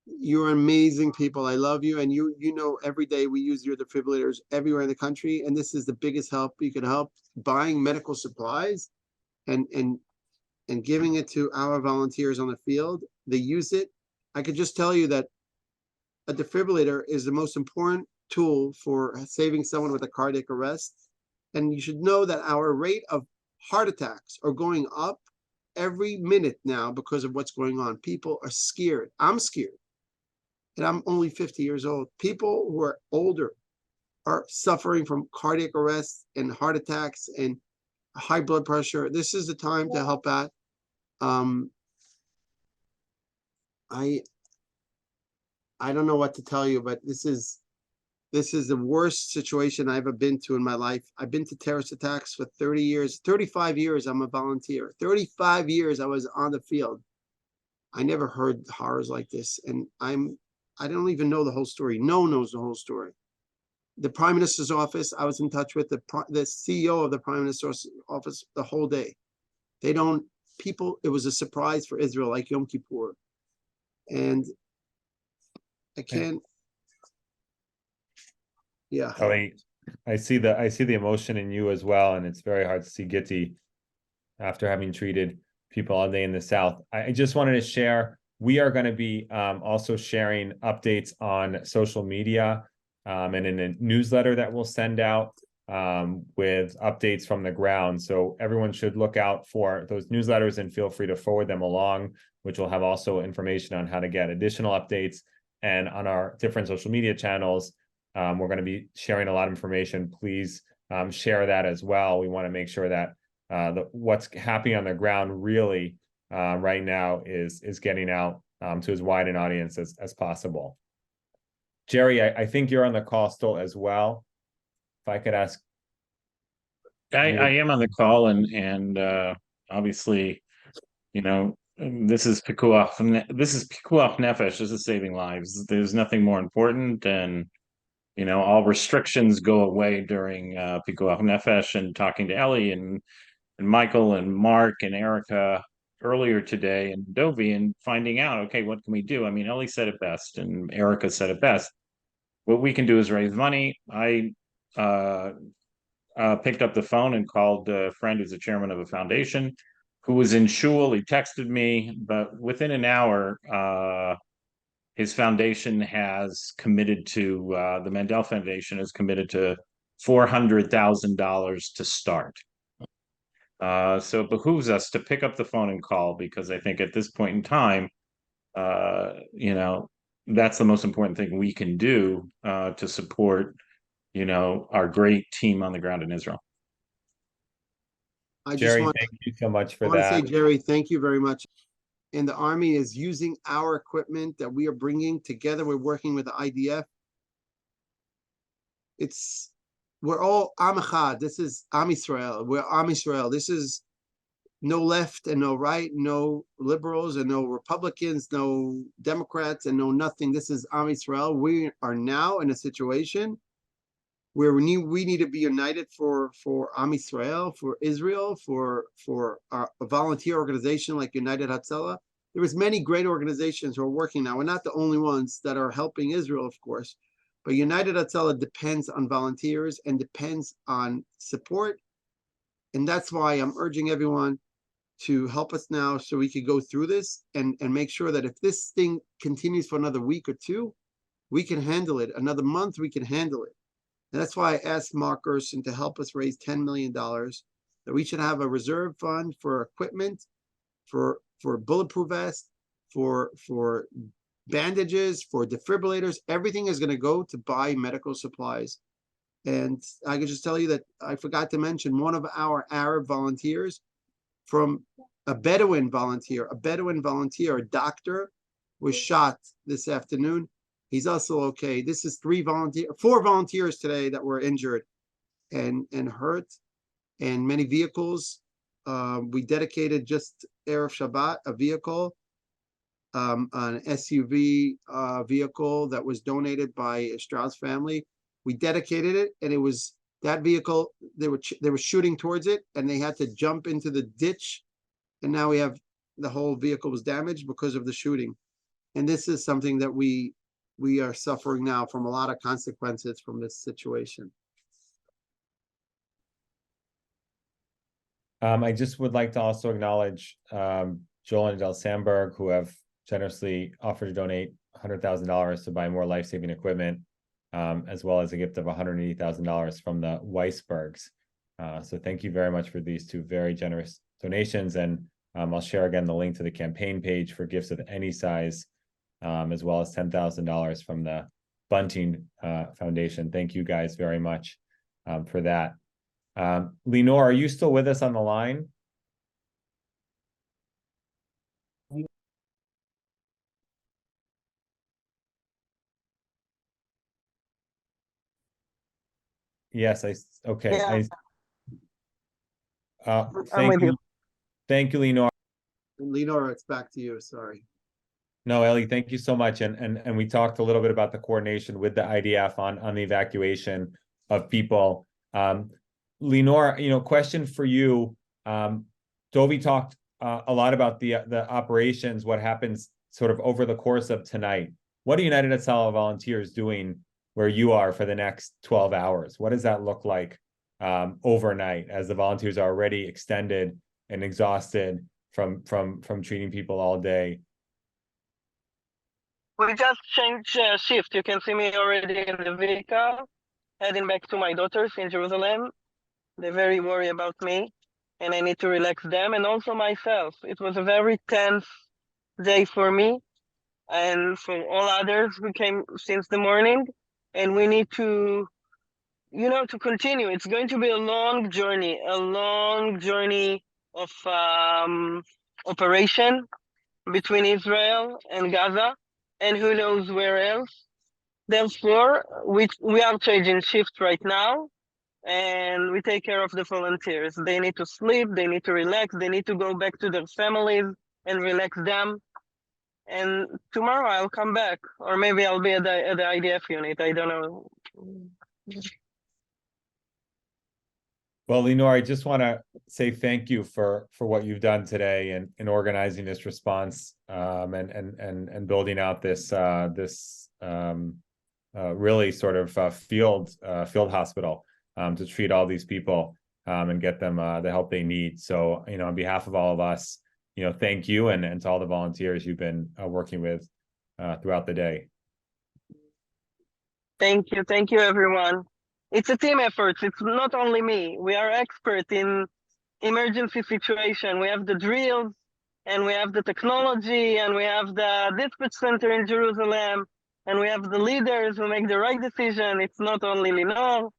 You're amazing people. I love you. And you know, every day we use your defibrillators everywhere in the country. And this is the biggest help you could help, buying medical supplies and giving it to our volunteers on the field. They use it. I could just tell you that a defibrillator is the most important tool for saving someone with a cardiac arrest. And you should know that our rate of heart attacks are going up every minute now because of what's going on. People are scared. I'm scared. And I'm only 50 years old. People who are older are suffering from cardiac arrests and heart attacks and high blood pressure. This is the time to help out. I don't know what to tell you, but this is the worst situation I've ever been to in my life. I've been to terrorist attacks for 30 years, 35 years. I'm a volunteer. 35 years I was on the field. I never heard horrors like this. And I'm I don't even know the whole story. No one knows the whole story. The Prime Minister's office, I was in touch with the CEO of the Prime Minister's office the whole day. They don't, people, it was a surprise for Israel, like Yom Kippur. And I can't, yeah. I see the emotion in you as well, and it's very hard to see Gitti after having treated people all day in the South. I just wanted to share, we are going to be also sharing updates on social media and in a newsletter that we'll send out with updates from the ground. So everyone should look out for those newsletters and feel free to forward them along, which will have also information on how to get additional updates. And on our different social media channels, we're going to be sharing a lot of information. Please share that as well. We want to make sure that what's happening on the ground really right now is getting out to as wide an audience as possible. Jerry, I think you're on the call still as well. If I could ask. I am on the call, and obviously, you know, this is pikuach nefesh. This is saving lives. There's nothing more important than, you know, all restrictions go away during pikuach nefesh. And talking to Eli and Michael and Mark and Erica earlier today, and Dovi, and finding out, okay, what can we do? I mean, Eli said it best, and Erica said it best. What we can do is raise money. I picked up the phone and called a friend who's the chairman of a foundation who was in shul. He texted me, but within an hour, his foundation has committed to, the Mandel Foundation has committed to $400,000 to start. So it behooves us to pick up the phone and call, because I think at this point in time, you know, that's the most important thing we can do to support, you know, our great team on the ground in Israel. Jerry, thank you so much for that. I want to say, Jerry, thank you very much. And the Army is using our equipment that we are bringing together. We're working with the IDF. We're all Am Echad. This is Am Yisrael. We're Am Yisrael. This is no left and no right, no liberals and no Republicans, no Democrats and no nothing. This is Am Yisrael. We are now in a situation where we need to be united for Am Yisrael, for Israel, for a volunteer organization like United Hatzalah. There is many great organizations who are working now. We're not the only ones that are helping Israel, of course, but United Hatzalah depends on volunteers and depends on support. And that's why I'm urging everyone to help us now so we could go through this and make sure that if this thing continues for another week or two, we can handle it. Another month, we can handle it. And that's why I asked Mark Gerson to help us raise $10 million, that we should have a reserve fund for equipment, for bulletproof vests, for bandages, for defibrillators. Everything is going to go to buy medical supplies. And I can just tell you that I forgot to mention one of our Arab volunteers from a Bedouin volunteer, a doctor, was shot this afternoon. He's also okay. This is 4 volunteers today that were injured and hurt, and many vehicles. We dedicated just Erev Shabbat a vehicle, an SUV vehicle that was donated by a Strauss family. We dedicated it, and it was that vehicle. They were shooting towards it, and they had to jump into the ditch, and now we have the whole vehicle was damaged because of the shooting. And this is something that we are suffering now from, a lot of consequences from this situation. I just would like to also acknowledge Joel and Adele Sandberg, who have generously offered to donate $100,000 to buy more life-saving equipment, as well as a gift of $180,000 from the Weisbergs. So thank you very much for these 2 very generous donations. And I'll share again the link to the campaign page for gifts of any size, as well as $10,000 from the Bunting Foundation. Thank you guys very much for that. Linor, are you still with us on the line? Yes, okay. Yeah. I'm Thank with you. you. Thank you, Linor. And Linor, it's back to you. Sorry. No, Eli, thank you so much. And we talked a little bit about the coordination with the IDF on the evacuation of people. Linor, question for you. Dovi talked a lot about the operations, what happens sort of over the course of tonight. What are United Hatzalah volunteers doing where you are for the next 12 hours? What does that look like overnight as the volunteers are already extended and exhausted from treating people all day? We just changed shift. You can see me already in the vehicle, heading back to my daughters in Jerusalem. They're very worried about me, and I need to relax them and also myself. It was a very tense day for me and for all others who came since the morning, and we need to, to continue. It's going to be a long journey of operation between Israel and Gaza, and who knows where else. Therefore, we are changing shift right now, and we take care of the volunteers. They need to sleep, they need to relax, they need to go back to their families and relax them. And tomorrow I'll come back, or maybe I'll be at the IDF unit. I don't know. Well, Linor, I just want to say thank you for what you've done today in organizing this response and building out this really sort of field hospital to treat all these people and get them the help they need. So, on behalf of all of us, thank you and to all the volunteers you've been working with throughout the day. Thank you, everyone. It's a team effort. It's not only me. We are experts in emergency situation. We have the drills, and we have the technology, and we have the dispatch center in Jerusalem, and we have the leaders who make the right decision. It's not only Linor.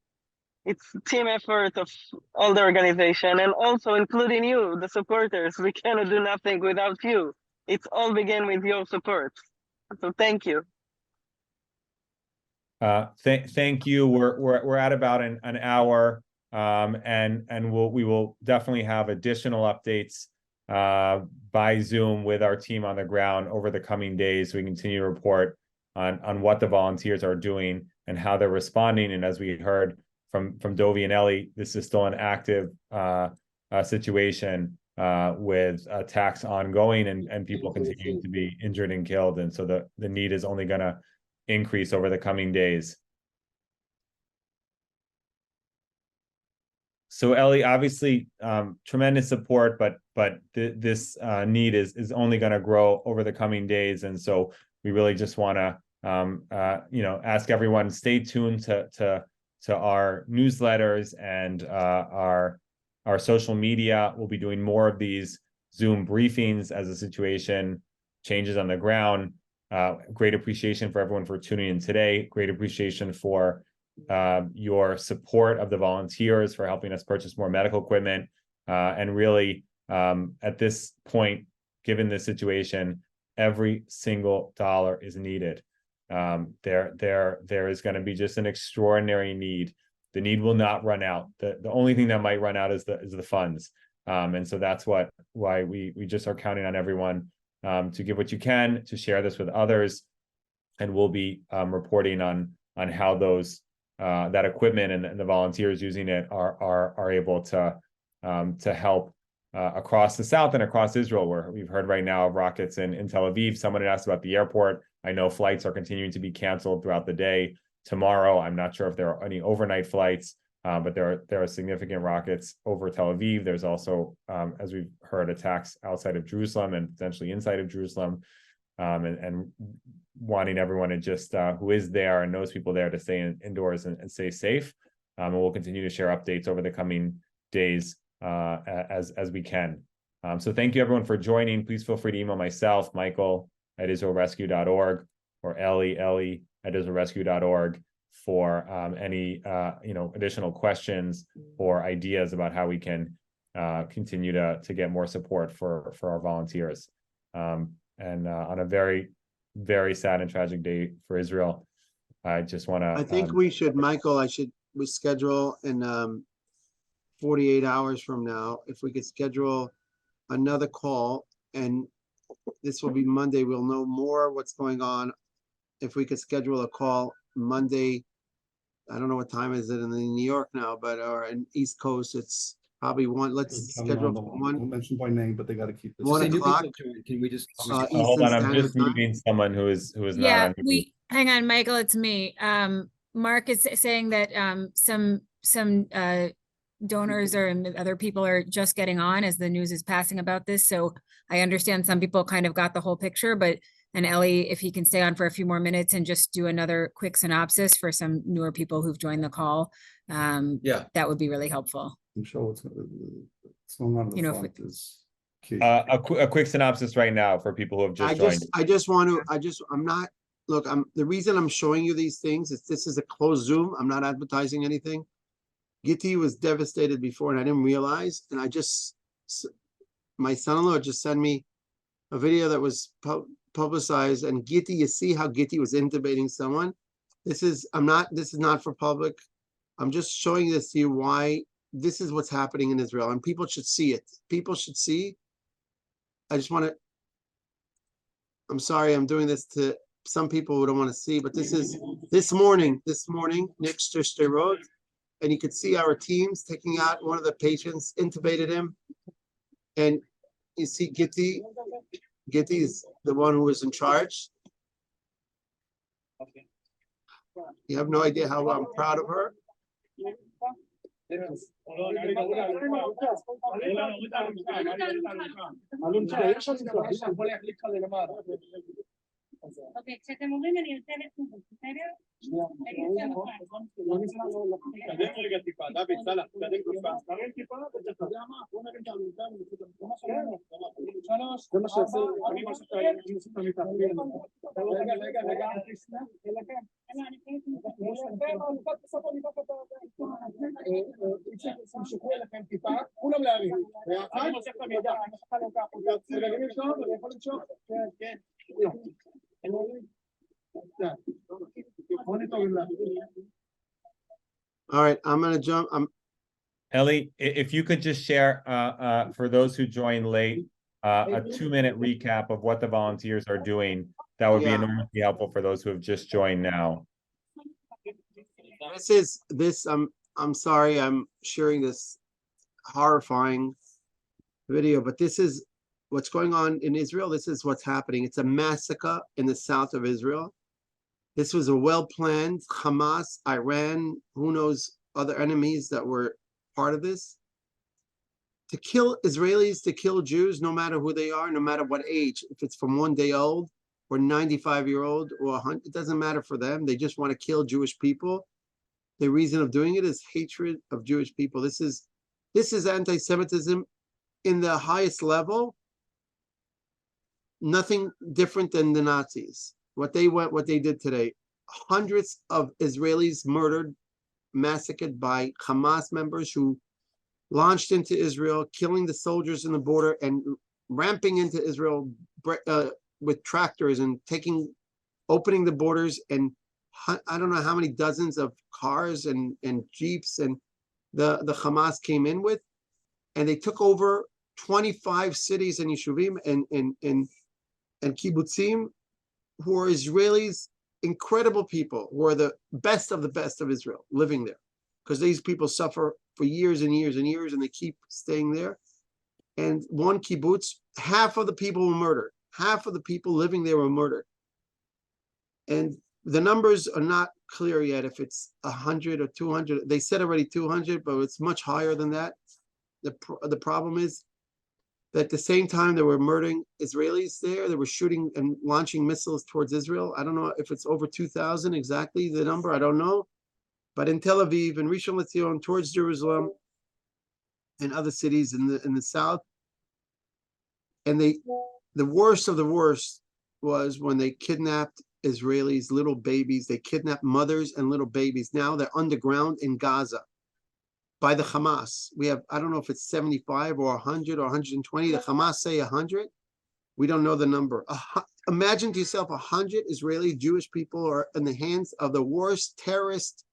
It's team effort of all the organization, and also including you, the supporters. We cannot do nothing without you. It's all begin with your support. So thank you. Thank you. We're at about an hour, and we will definitely have additional updates by Zoom with our team on the ground over the coming days. We continue to report on what the volunteers are doing and how they're responding. And as we heard from Dovi and Eli, this is still an active situation with attacks ongoing and people continuing to be injured and killed. And so the need is only going to increase over the coming days. So Eli, obviously, tremendous support, but this need is only going to grow over the coming days, and so we really just want to ask everyone, stay tuned to our newsletters and our social media. We'll be doing more of these Zoom briefings as the situation changes on the ground. Great appreciation for everyone for tuning in today. Great appreciation for your support of the volunteers for helping us purchase more medical equipment. And really, at this point, given the situation, every single dollar is needed. There is going to be just an extraordinary need. The need will not run out. The only thing that might run out is the funds. And so that's why we just are counting on everyone to give what you can, to share this with others, and we'll be reporting on how those that equipment and the volunteers using it are able to help across the South and across Israel, where we've heard right now of rockets in Tel Aviv. Someone had asked about the airport. I know flights are continuing to be canceled throughout the day. Tomorrow, I'm not sure if there are any overnight flights, but there are significant rockets over Tel Aviv. There's also, as we've heard, attacks outside of Jerusalem and potentially inside of Jerusalem, and wanting everyone to just who is there and knows people there to stay indoors and stay safe. And we'll continue to share updates over the coming days as we can. So thank you everyone for joining. Please feel free to email myself, michael@israelrescue.org, or Eli@israelrescue.org for any additional questions or ideas about how we can continue to get more support for our volunteers. And on a very, very sad and tragic day for Israel, I just want to. I think we should, Michael. We schedule in 48 hours from now, if we could schedule another call and This will be Monday. We'll know more what's going on. If we could schedule a call Monday, I don't know what time is it in New York now, but or in East Coast, it's probably one. Let's schedule Don't mention by name, but they got to keep this. 1 Say new o'clock. people join. Can we just? Hold Eastern on, I'm Standard just Time. muting someone who is not Yeah, on mute. hang on, Michael, it's me. Mark is saying that some donors or and other people are just getting on as the news is passing about this. So I understand some people kind of got the whole picture, but and Ellie, if he can stay on for a few more minutes and just do another quick synopsis for some newer people who've joined the call, Yeah. that would be really helpful. I'm sure what's going on at You know, the if front is key. A quick synopsis right now for people who have just joined. I'm not, look, the reason I'm showing you these things is this is a closed Zoom. I'm not advertising anything. Gitti was devastated before and I didn't realize, and my son-in-law just sent me a video that was publicized, and Gitti, you see how Gitti was intubating someone. This is not for public. I'm just showing this to you why this is what's happening in Israel, and people should see it. People should see. I just want to, I'm sorry, I'm doing this to some people who don't want to see, but this is this morning, next to Sderot, and you could see our teams taking out one of the patients, intubated him, and you see Gitti. Gitti is the one who was in charge. You have no idea how I'm proud of her. אוקיי, כשאתם אומרים אני יוצא לחוץ, בסדר? אני יוצא לחוץ. תקדם רגע טיפה, דוד, סלח, תקדם טיפה. תקדם טיפה, אתה יודע מה? בוא נרים את העלותה ונצא את המקום. 3, זה מה שעושה, אני מוסיף את המיטה. רגע. תמשכו אליכם טיפה, כולם להרים. אני מוסיף את המיטה. אני יכול למשוך? כן. All right, I'm gonna jump. Ellie, if you could just share, for those who joined late, a 2-minute recap of what the volunteers are doing, that would be enormously helpful for those who have just joined now. I'm sorry, I'm sharing this horrifying video, but this is what's going on in Israel. This is what's happening. It's a massacre in the south of Israel. This was a well-planned Hamas, Iran, who knows, other enemies that were part of this. To kill Israelis, to kill Jews, no matter who they are, no matter what age, if it's from 1 day old or 95-year-old or 100, it doesn't matter for them. They just want to kill Jewish people. The reason of doing it is hatred of Jewish people. This is anti-Semitism in the highest level. Nothing different than the Nazis. What they did today. Hundreds of Israelis murdered, massacred by Hamas members who launched into Israel, killing the soldiers in the border and ramping into Israel with tractors and opening the borders, and I don't know how many dozens of cars and jeeps and the Hamas came in with, and they took over 25 cities and yeshuvim and kibbutzim, who are Israelis, incredible people, who are the best of Israel living there, because these people suffer for years and years and years, and they keep staying there. And one kibbutz, half of the people were murdered. Half of the people living there were murdered. And the numbers are not clear yet, if it's 100 or 200. They said already 200, but it's much higher than that. The problem is that at the same time they were murdering Israelis there, they were shooting and launching missiles towards Israel. I don't know if it's over 2,000 exactly, the number, I don't know. But in Tel Aviv and Rishon LeZion, towards Jerusalem and other cities in the south. And the worst of the worst was when they kidnapped Israelis, little babies. They kidnapped mothers and little babies. Now they're underground in Gaza by the Hamas. We have, I don't know if it's 75 or 100 or 120. The Hamas say 100. We don't know the number. Imagine to yourself 100 Israeli Jewish people are in the hands of the worst terrorist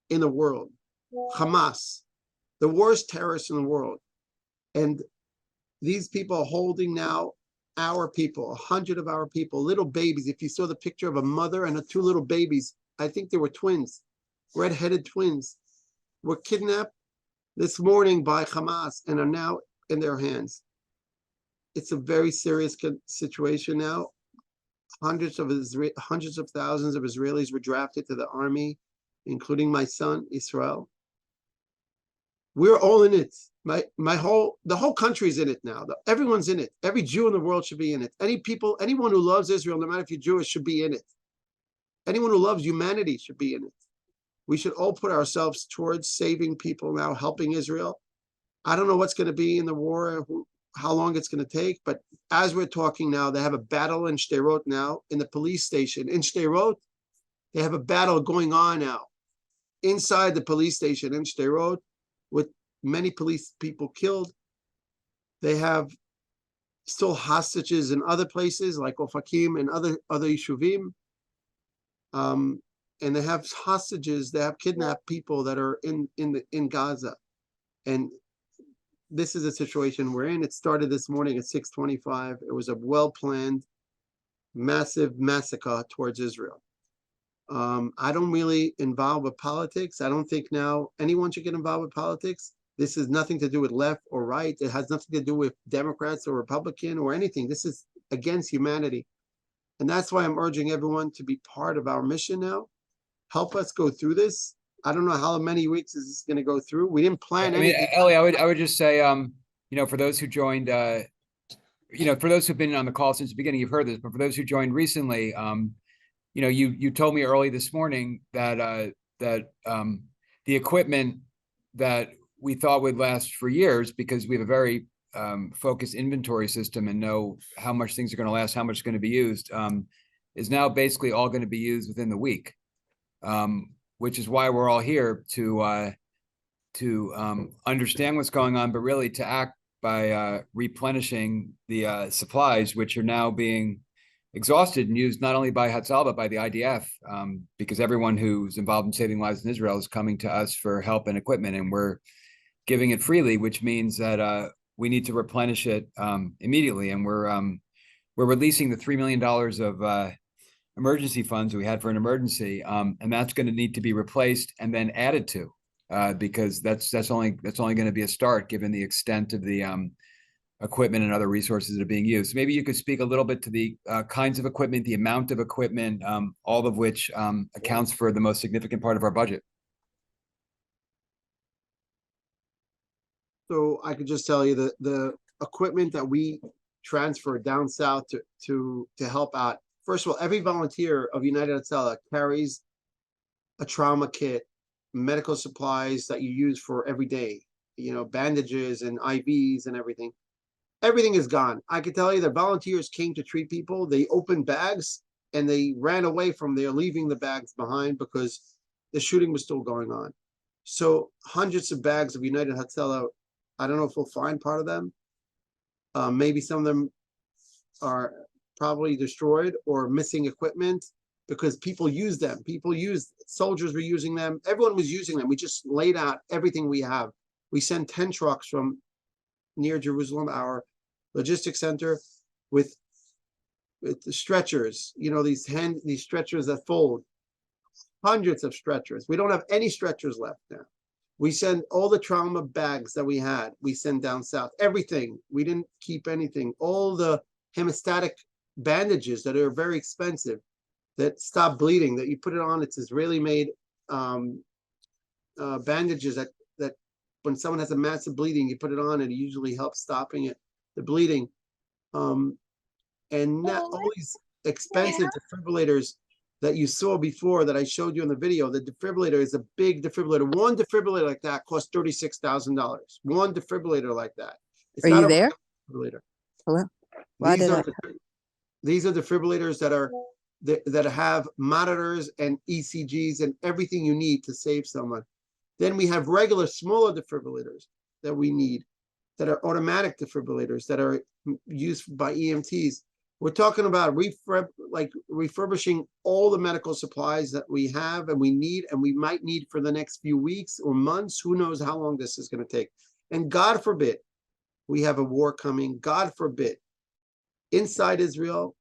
in the world. Hamas, the worst terrorist in the world. And these people are holding now our people, 100 of our people, little babies. If you saw the picture of a mother and two little babies, I think they were twins, red-headed twins, were kidnapped this morning by Hamas and are now in their hands. It's a very serious situation now. Hundreds of thousands of Israelis were drafted to the army, including my son, Israel. We're all in it. The whole country is in it now. Everyone's in it. Every Jew in the world should be in it. Anyone who loves Israel, no matter if you're Jewish, should be in it. Anyone who loves humanity should be in it. We should all put ourselves towards saving people now, helping Israel. I don't know what's going to be in the war, how long it's going to take, but as we're talking now, they have a battle in Sderot now, in the police station. In Sderot, they have a battle going on now, inside the police station in Sderot, with many police people killed. They have still hostages in other places, like Ofakim and other Yeshuvim. And they have hostages, they have kidnapped people that are in Gaza. And this is a situation we're in. It started this morning at 6:25. It was a well-planned, massive massacre towards Israel. I don't really involve with politics. I don't think now anyone should get involved with politics. This has nothing to do with left or right. It has nothing to do with Democrats or Republican or anything. This is against humanity. And that's why I'm urging everyone to be part of our mission now. Help us go through this. I don't know how many weeks is this going to go through. We didn't plan anything. Ellie, I would just say, for those who joined, for those who've been on the call since the beginning, you've heard this, but for those who joined recently, you told me early this morning that the equipment that we thought would last for years, because we have a very focused inventory system and know how much things are going to last, how much is going to be used, is now basically all going to be used within the week. Which is why we're all here to understand what's going on, but really to act by replenishing the supplies, which are now being exhausted and used not only by Hatzalah, but by the IDF, because everyone who's involved in saving lives in Israel is coming to us for help and equipment, and we're giving it freely, which means that we need to replenish it immediately. And we're releasing the $3 million of emergency funds we had for an emergency, and that's going to need to be replaced and then added to, because that's only going to be a start given the extent of the equipment and other resources that are being used. So maybe you could speak a little bit to the kinds of equipment, the amount of equipment, all of which accounts for the most significant part of our budget. So I could just tell you that the equipment that we transferred down south to help out. First of all, every volunteer of United Hatzalah carries a trauma kit, medical supplies that you use for every day, bandages and IVs and everything. Everything is gone. I can tell you that volunteers came to treat people. They opened bags and they ran away from there, leaving the bags behind because the shooting was still going on. So hundreds of bags of United Hatzalah, I don't know if we'll find part of them. Maybe some of them are probably destroyed or missing equipment because people use them. Soldiers were using them. Everyone was using them. We just laid out everything we have. We sent 10 trucks from near Jerusalem, our logistics center, with the stretchers, these stretchers that fold, hundreds of stretchers. We don't have any stretchers left now. We send all the trauma bags that we had. We send down south, everything. We didn't keep anything. All the hemostatic bandages that are very expensive, that stop bleeding, that you put it on. It's Israeli-made bandages that when someone has a massive bleeding, you put it on and it usually helps stopping the bleeding. And not all these expensive defibrillators that you saw before that I showed you in the video. The defibrillator is a big defibrillator. One defibrillator like that costs $36,000. One defibrillator like that. It's Are not you a there? defibrillator. Hello? Why These are defibrillators that have monitors and ECGs and everything you need to save someone. Then we have regular smaller defibrillators that we need, that are automatic defibrillators that are used by EMTs. We're talking about refurbishing all the medical supplies that we have and we need and we might need for the next few weeks or months. Who knows how long this is going to take? And God forbid we have a war coming. God forbid. inside Israel,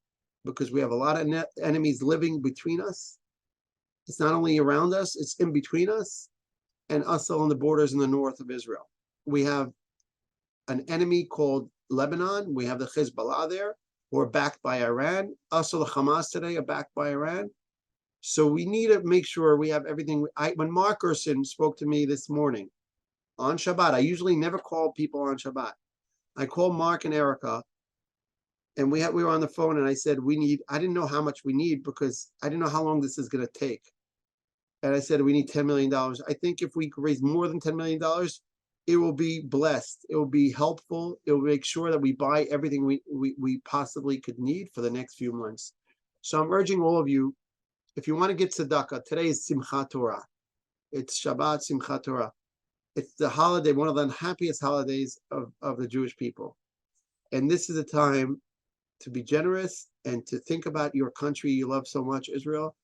because we have a lot of enemies living between us. It's not only around us, it's in between us and us on the borders in the north of Israel. We have an enemy called Lebanon. We have the Hezbollah there, who are backed by Iran. Also, the Hamas today are backed by Iran. So we need to make sure we have everything. When Mark Gerson spoke to me this morning on Shabbat, I usually never call people on Shabbat. I called Mark and Erica, and we were on the phone, and I said, I didn't know how much we need because I didn't know how long this is going to take. And I said, we need $10 million. I think if we could raise more than $10 million, it will be blessed. It will be helpful. It will make sure that we buy everything we possibly could need for the next few months. So I'm urging all of you, if you want to get tzedakah, today is Simchat Torah. It's Shabbat Simchat Torah. It's the holiday, one of the happiest holidays of the Jewish people. And this is a time to be generous and to think about your country you love so much, Israel,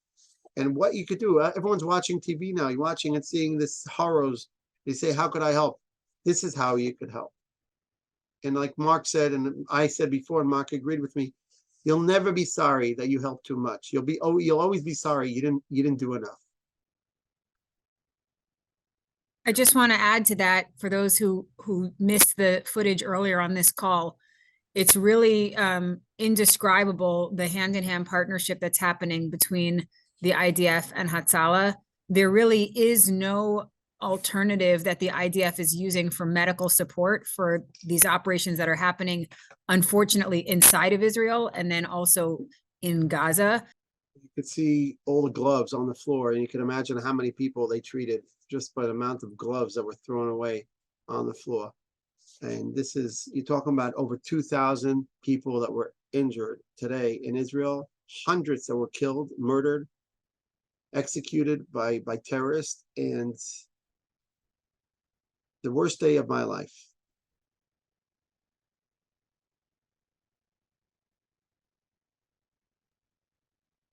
and what you could do. Everyone's watching TV now. You're watching and seeing this horrors. They say, how could I help? This is how you could help. And like Mark said, and I said before, and Mark agreed with me, you'll never be sorry that you helped too much. You'll always be sorry you didn't do enough. I just want to add to that for those who missed the footage earlier on this call. It's really indescribable, the hand-in-hand partnership that's happening between the IDF and Hatzalah. There really is no alternative that the IDF is using for medical support for these operations that are happening, unfortunately, inside of Israel and then also in Gaza. You could see all the gloves on the floor, and you can imagine how many people they treated just by the amount of gloves that were thrown away on the floor. And this is, you're talking about over 2,000 people that were injured today in Israel, hundreds that were killed, murdered, executed by terrorists, and the worst day of my life.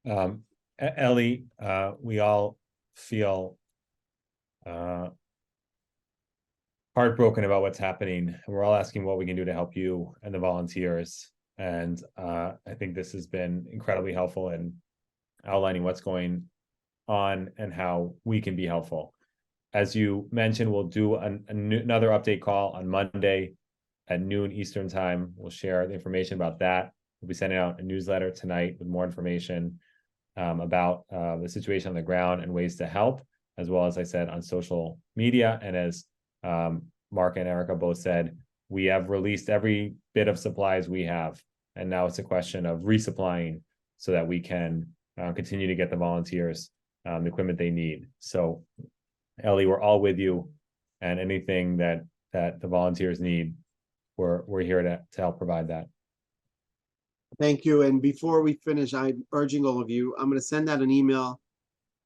Eli, we all feel heartbroken about what's happening. We're all asking what we can do to help you and the volunteers. And I think this has been incredibly helpful in outlining what's going on and how we can be helpful. As you mentioned, we'll do another update call on Monday at noon Eastern time. We'll share the information about that. We'll be sending out a newsletter tonight with more information about the situation on the ground and ways to help, as well as I said, on social media. And as Mark and Erica both said, we have released every bit of supplies we have. And now it's a question of resupplying so that we can continue to get the volunteers the equipment they need. So Eli, we're all with you, and anything that the volunteers need, we're here to help provide that. Thank you. And before we finish, I'm urging all of you, I'm going to send out an email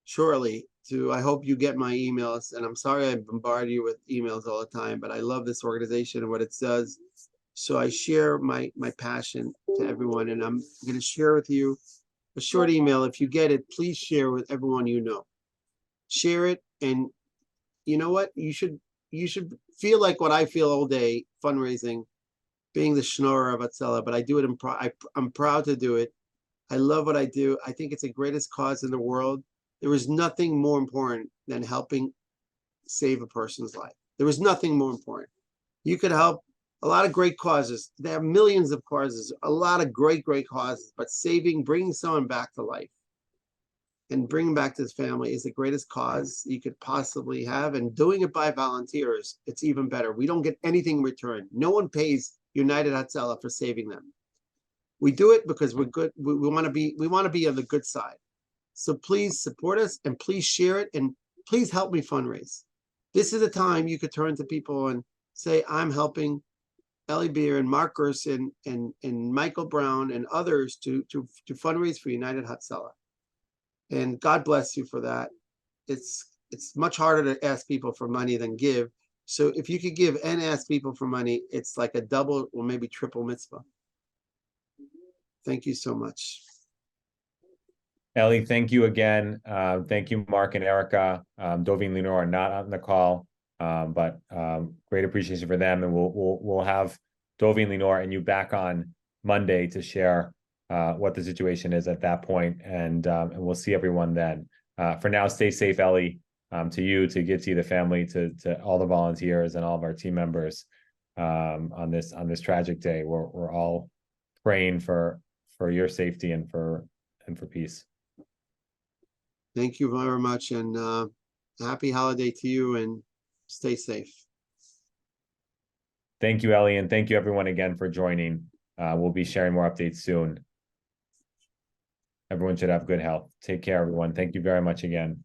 shortly I hope you get my emails. And I'm sorry I bombard you with emails all the time, but I love this organization and what it does. So I share my passion to everyone, and I'm going to share with you a short email. If you get it, please share with everyone you know. Share it, and you know what? You should feel like what I feel all day, fundraising, being the schnorrer of Hatzalah, but I do it I'm proud to do it. I love what I do. I think it's the greatest cause in the world. There is nothing more important than helping save a person's life. There is nothing more important. You could help a lot of great causes. There are millions of causes, a lot of great causes, but bringing someone back to life and bringing back to his family is the greatest cause you could possibly have. And doing it by volunteers, it's even better. We don't get anything in return. No one pays United Hatzalah for saving them. We do it because we're good. We want to be on the good side. So please support us, and please share it, and please help me fundraise. This is a time you could turn to people and say, I'm helping Eli Beer and Mark Gerson and Michael Brown and others to fundraise for United Hatzalah. And God bless you for that. It's much harder to ask people for money than give. So if you could give and ask people for money, it's like a double or maybe triple mitzvah. Thank you so much. Eli, thank you again. Thank you, Mark and Erica. Dovi and Linor are not on the call, but great appreciation for them. And we'll have Dovi and Linor and you back on Monday to share what the situation is at that point, and we'll see everyone then. For now, stay safe, Ellie, to you, to Gitzi, the family, to all the volunteers and all of our team members on this tragic day. We're all praying for your safety and for peace. Thank you very much, and happy holiday to you, and stay safe. Thank you, Ellie, and thank you everyone again for joining. We'll be sharing more updates soon. Everyone should have good health. Take care, everyone. Thank you very much again.